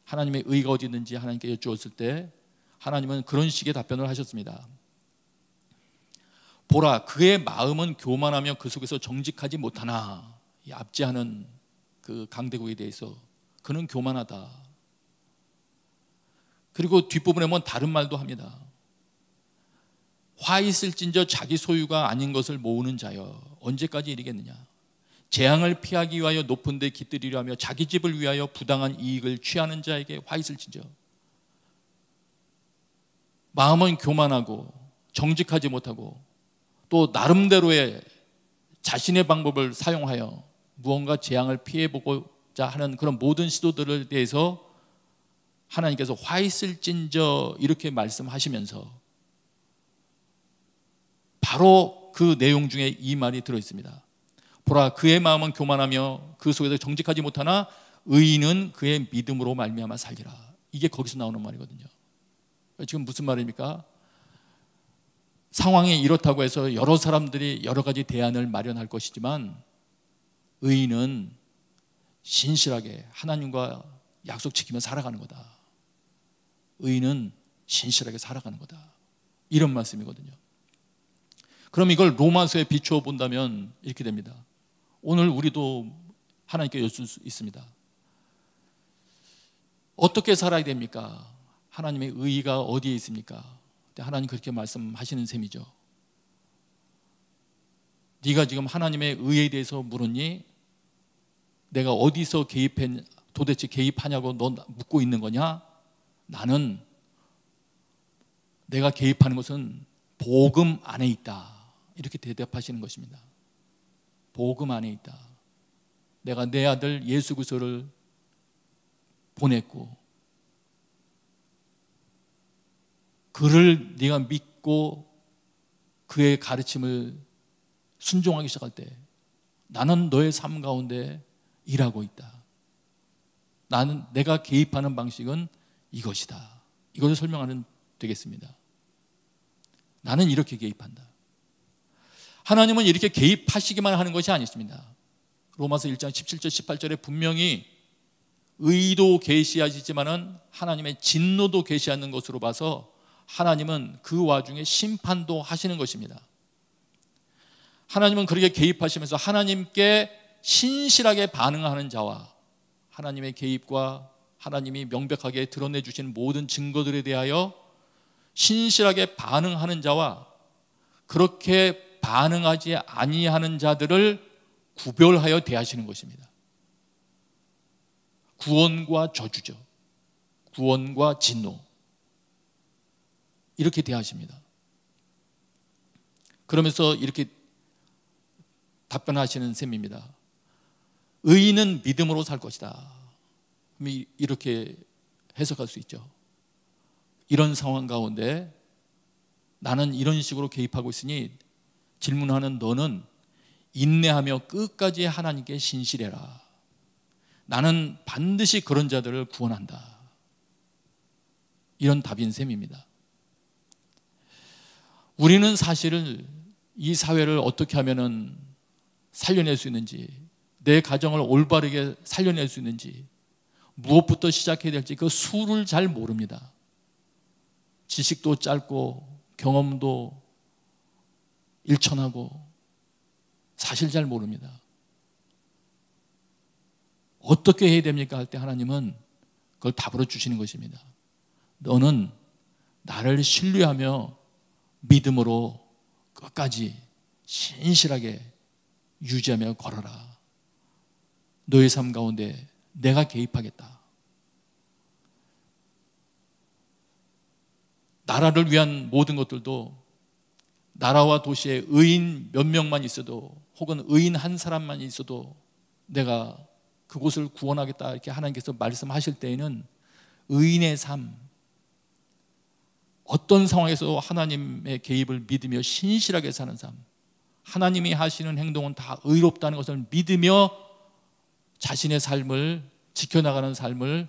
하나님의 의가 어디 있는지 하나님께 여쭈었을 때 하나님은 그런 식의 답변을 하셨습니다. 보라, 그의 마음은 교만하며 그 속에서 정직하지 못하나. 이 압제하는 그 강대국에 대해서 그는 교만하다. 그리고 뒷부분에 보면 다른 말도 합니다. 화 있을진저 자기 소유가 아닌 것을 모으는 자여 언제까지 이르겠느냐. 재앙을 피하기 위하여 높은 데 깃들이려 하며 자기 집을 위하여 부당한 이익을 취하는 자에게 화 있을진저. 마음은 교만하고 정직하지 못하고 또 나름대로의 자신의 방법을 사용하여 무언가 재앙을 피해보고자 하는 그런 모든 시도들에 대해서 하나님께서 화 있을진저 이렇게 말씀하시면서 바로 그 내용 중에 이 말이 들어있습니다. 보라, 그의 마음은 교만하며 그 속에서 정직하지 못하나 의인은 그의 믿음으로 말미암아 살리라. 이게 거기서 나오는 말이거든요. 지금 무슨 말입니까? 상황이 이렇다고 해서 여러 사람들이 여러 가지 대안을 마련할 것이지만 의인은 신실하게 하나님과 약속 지키며 살아가는 거다. 의인은 신실하게 살아가는 거다. 이런 말씀이거든요. 그럼 이걸 로마서에 비추어 본다면 이렇게 됩니다. 오늘 우리도 하나님께 여쭐 수 있습니다. 어떻게 살아야 됩니까? 하나님의 의의가 어디에 있습니까? 하나님 그렇게 말씀하시는 셈이죠. 네가 지금 하나님의 의의에 대해서 물었니? 내가 어디서 도대체 개입하냐고 너 묻고 있는 거냐? 나는 내가 개입하는 것은 복음 안에 있다. 이렇게 대답하시는 것입니다. 복음 안에 있다. 내가 내 아들 예수 그리스도를 보냈고 그를 네가 믿고 그의 가르침을 순종하기 시작할 때 나는 너의 삶 가운데 일하고 있다. 내가 개입하는 방식은 이것이다. 이것을 설명하면 되겠습니다. 나는 이렇게 개입한다. 하나님은 이렇게 개입하시기만 하는 것이 아니십니다. 로마서 1장 17절 18절에 분명히 의도 계시하시지만은 하나님의 진노도 계시하는 것으로 봐서 하나님은 그 와중에 심판도 하시는 것입니다. 하나님은 그렇게 개입하시면서 하나님께 신실하게 반응하는 자와 하나님의 개입과 하나님이 명백하게 드러내 주신 모든 증거들에 대하여 신실하게 반응하는 자와 그렇게 반응하지 아니하는 자들을 구별하여 대하시는 것입니다. 구원과 저주죠. 구원과 진노. 이렇게 대하십니다. 그러면서 이렇게 답변하시는 셈입니다. 의인은 믿음으로 살 것이다. 이렇게 해석할 수 있죠. 이런 상황 가운데 나는 이런 식으로 개입하고 있으니 질문하는 너는 인내하며 끝까지 하나님께 신실해라. 나는 반드시 그런 자들을 구원한다. 이런 답인 셈입니다. 우리는 사실은 이 사회를 어떻게 하면 살려낼 수 있는지, 내 가정을 올바르게 살려낼 수 있는지, 무엇부터 시작해야 될지 그 수를 잘 모릅니다. 지식도 짧고 경험도 일천하고 사실 잘 모릅니다. 어떻게 해야 됩니까? 할 때 하나님은 그걸 답으로 주시는 것입니다. 너는 나를 신뢰하며 믿음으로 끝까지 신실하게 유지하며 걸어라. 너의 삶 가운데 내가 개입하겠다. 나라를 위한 모든 것들도 나라와 도시에 의인 몇 명만 있어도 혹은 의인 한 사람만 있어도 내가 그곳을 구원하겠다 이렇게 하나님께서 말씀하실 때에는 의인의 삶, 어떤 상황에서 하나님의 개입을 믿으며 신실하게 사는 삶, 하나님이 하시는 행동은 다 의롭다는 것을 믿으며 자신의 삶을 지켜나가는 삶을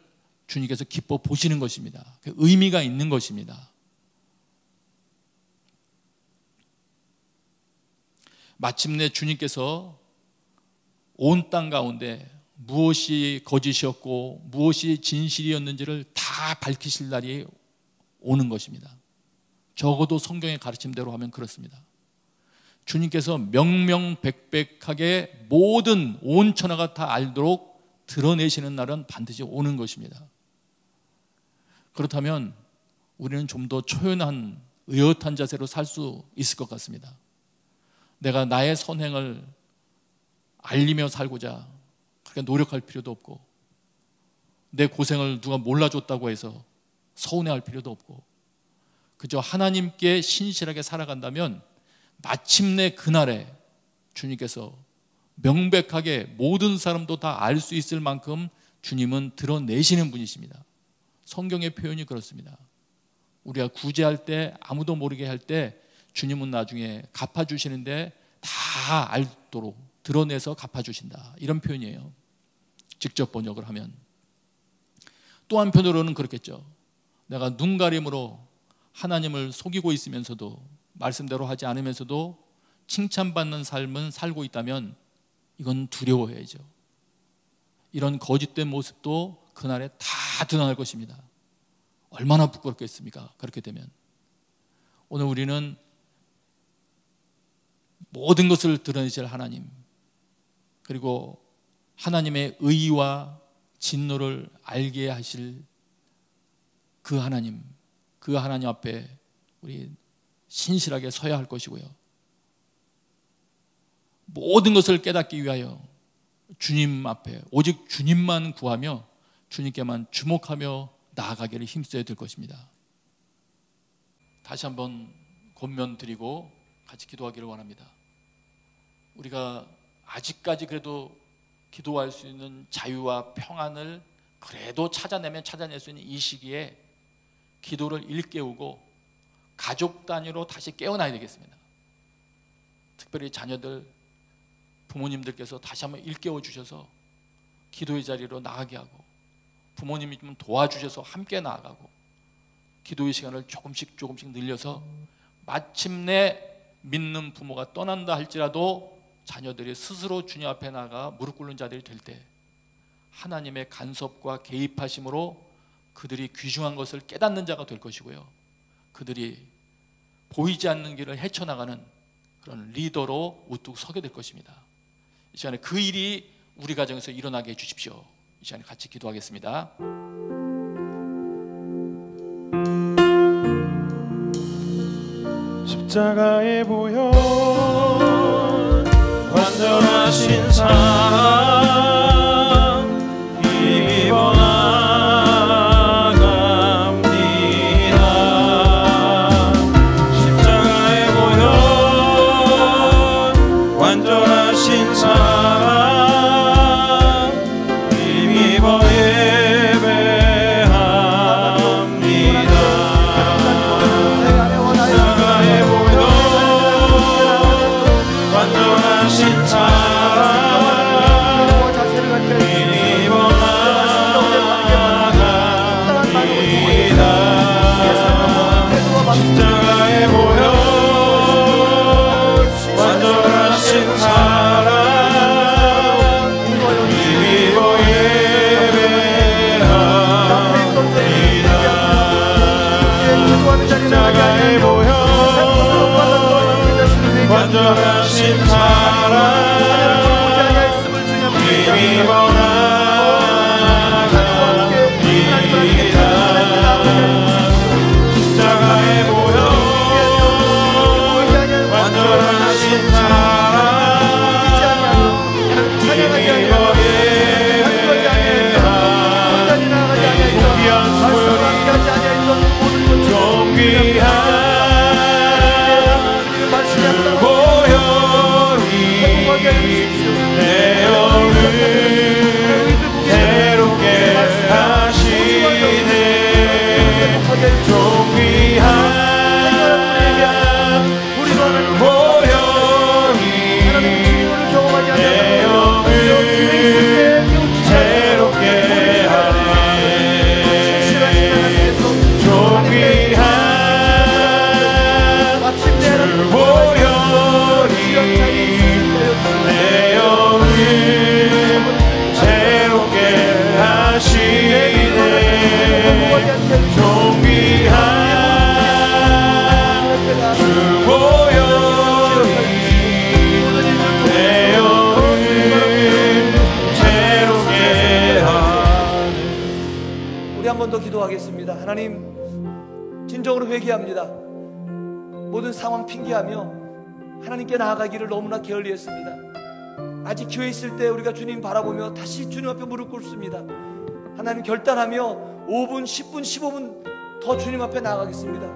주님께서 기뻐 보시는 것입니다. 그 의미가 있는 것입니다. 마침내 주님께서 온 땅 가운데 무엇이 거짓이었고 무엇이 진실이었는지를 다 밝히실 날이 오는 것입니다. 적어도 성경의 가르침대로 하면 그렇습니다. 주님께서 명명백백하게 모든 온 천하가 다 알도록 드러내시는 날은 반드시 오는 것입니다. 그렇다면 우리는 좀 더 초연한 의젓한 자세로 살 수 있을 것 같습니다. 내가 나의 선행을 알리며 살고자 그렇게 노력할 필요도 없고, 내 고생을 누가 몰라줬다고 해서 서운해할 필요도 없고, 그저 하나님께 신실하게 살아간다면 마침내 그날에 주님께서 명백하게 모든 사람도 다 알 수 있을 만큼 주님은 드러내시는 분이십니다. 성경의 표현이 그렇습니다. 우리가 구제할 때, 아무도 모르게 할 때 주님은 나중에 갚아주시는데 다 알도록 드러내서 갚아주신다. 이런 표현이에요. 직접 번역을 하면. 또 한편으로는 그렇겠죠. 내가 눈가림으로 하나님을 속이고 있으면서도, 말씀대로 하지 않으면서도 칭찬받는 삶은 살고 있다면 이건 두려워해야죠. 이런 거짓된 모습도 그날에 다 드러날 것입니다. 얼마나 부끄럽겠습니까? 그렇게 되면. 오늘 우리는 모든 것을 드러내실 하나님, 그리고 하나님의 의와 진노를 알게 하실 그 하나님 앞에 우리 신실하게 서야 할 것이고요. 모든 것을 깨닫기 위하여 주님 앞에 오직 주님만 구하며 주님께만 주목하며 나아가기를 힘써야 될 것입니다. 다시 한번 권면 드리고 같이 기도하기를 원합니다. 우리가 아직까지 그래도 기도할 수 있는 자유와 평안을 그래도 찾아낼 수 있는 이 시기에 기도를 일깨우고 가족 단위로 다시 깨어나야 되겠습니다. 특별히 자녀들, 부모님들께서 다시 한번 일깨워 주셔서 기도의 자리로 나가게 하고, 부모님이 좀 도와주셔서 함께 나아가고, 기도의 시간을 조금씩 늘려서 마침내 믿는 부모가 떠난다 할지라도 자녀들이 스스로 주님 앞에 나가 무릎 꿇는 자들이 될 때 하나님의 간섭과 개입하심으로 그들이 귀중한 것을 깨닫는 자가 될 것이고요, 그들이 보이지 않는 길을 헤쳐나가는 그런 리더로 우뚝 서게 될 것입니다. 이 시간에 그 일이 우리 가정에서 일어나게 해주십시오. 이 시간에 같이 기도하겠습니다. 십자가에 보여 완전하신 사랑 입어 나갑니다. 십자가에 보여 완전하신 사랑 십자가에 보여 완전하신 사랑 힘입어 나갑니다. 십자가에 보여 완전하신 사랑 힘입어 내 영을 새롭게 하시네. 존귀한 모형이 내 영을 새롭게 하네. 존귀한 모형이 내 영을 새롭게 하시네. 존귀한 주 보혈이 내 영을 새롭게 하네. 우리 한 번 더 기도하겠습니다. 하나님, 진정으로 회개합니다. 모든 상황 핑계하며 하나님께 나아가기를 너무나 게을리했습니다. 아직 교회에 있을 때 우리가 주님 바라보며 다시 주님 앞에 무릎 꿇습니다. 하나님, 결단하며 5분, 10분, 15분 더 주님 앞에 나아가겠습니다.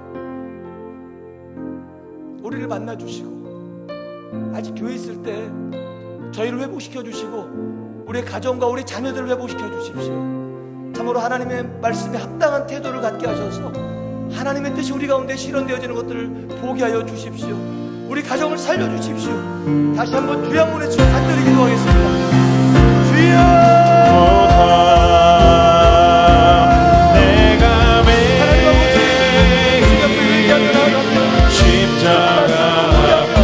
우리를 만나주시고 아직 교회에 있을 때 저희를 회복시켜 주시고 우리의 가정과 우리 자녀들을 회복시켜 주십시오. 참으로 하나님의 말씀에 합당한 태도를 갖게 하셔서 하나님의 뜻이 우리 가운데 실현되어지는 것들을 보게 하여 주십시오. 우리 가정을 살려주십시오. 다시 한번 주여 한번 외치고 간절히 기도하겠습니다. 주여, 내가 매일 십자가 앞에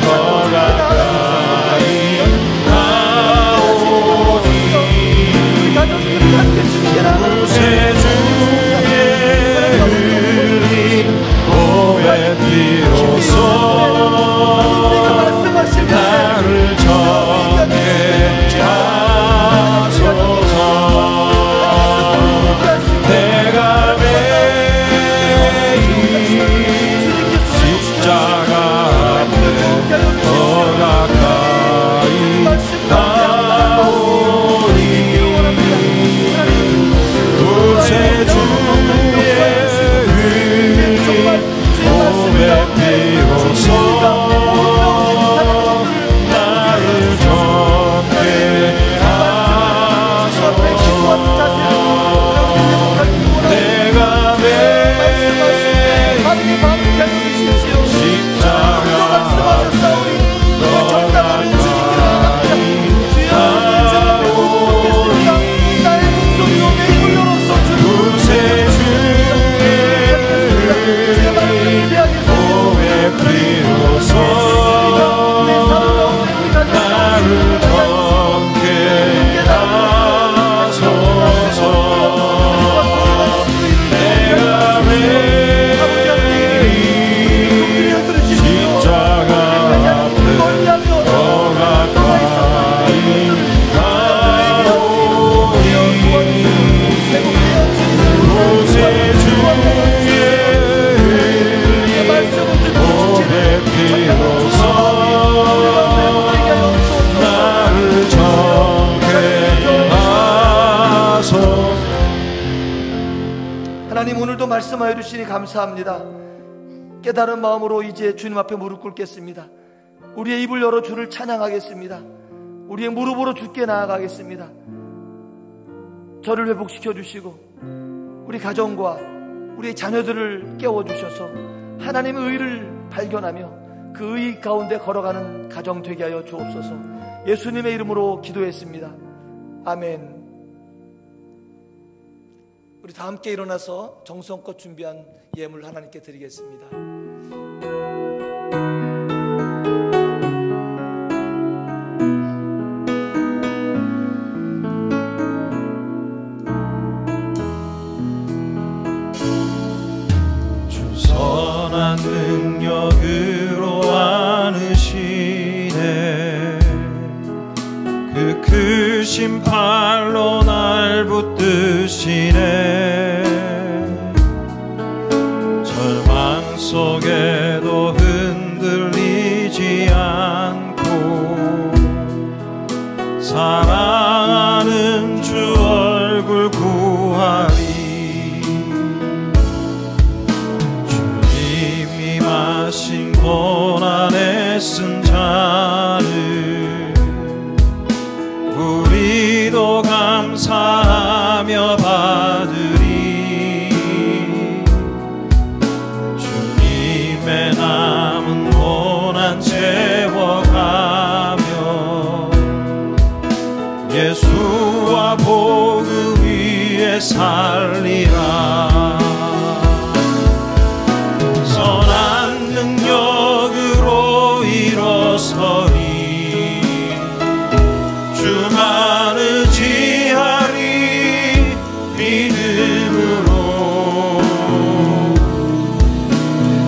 더 가까이 나오니 구세주의 흘린 보혈 피로써 나를 정케 하소서. 내가 매일 십자가 앞에 더 가까이 나오니 구세주의 흘린 보혈 피로써 나를 정케 하소서. 내가 매일 십자가 앞에 더 가까이 하나님, 오늘도 말씀하여 주시니 감사합니다. 깨달은 마음으로 이제 주님 앞에 무릎 꿇겠습니다. 우리의 입을 열어 주를 찬양하겠습니다. 우리의 무릎으로 주께 나아가겠습니다. 저를 회복시켜 주시고 우리 가정과 우리 자녀들을 깨워주셔서 하나님의 의를 발견하며 그 의 가운데 걸어가는 가정 되게 하여 주옵소서. 예수님의 이름으로 기도했습니다. 아멘. 우리 다 함께 일어나서 정성껏 준비한 예물 하나님께 드리겠습니다. 주 선한 능력으로 안으시네. 그 크신 팔로 날 붙드시네. 절망 속에도 흔들리지 않고 사랑하는 주 얼굴 구하리. 주님이 마신 고난에 쓴 잔을 우리도 감사하며 받으리. 주님의 남은 고난 채워가며 예수와 복음 위에 살리라. 선한 능력으로 일어서리. 주만 의지하리. 믿음으로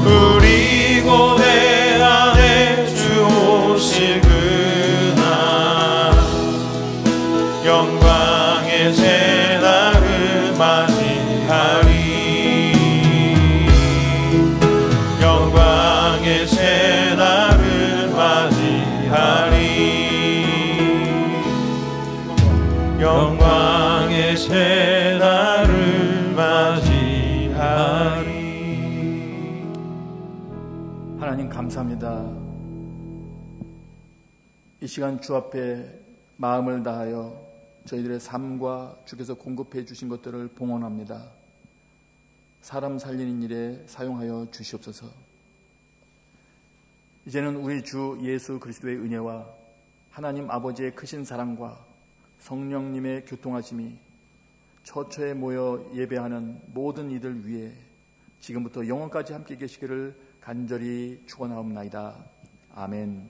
우리 고대 안에 주 오실 그날 영광의 새날을 맞이하리. 영광의 새날을 맞이하리. 영광의 새날을 맞이하리. 하나님 감사합니다. 이 시간 주 앞에 마음을 다하여 저희들의 삶과 주께서 공급해 주신 것들을 봉헌합니다. 사람 살리는 일에 사용하여 주시옵소서. 이제는 우리 주 예수 그리스도의 은혜와 하나님 아버지의 크신 사랑과 성령님의 교통하심이 처처에 모여 예배하는 모든 이들 위해 지금부터 영원까지 함께 계시기를 간절히 축원하옵나이다. 아멘.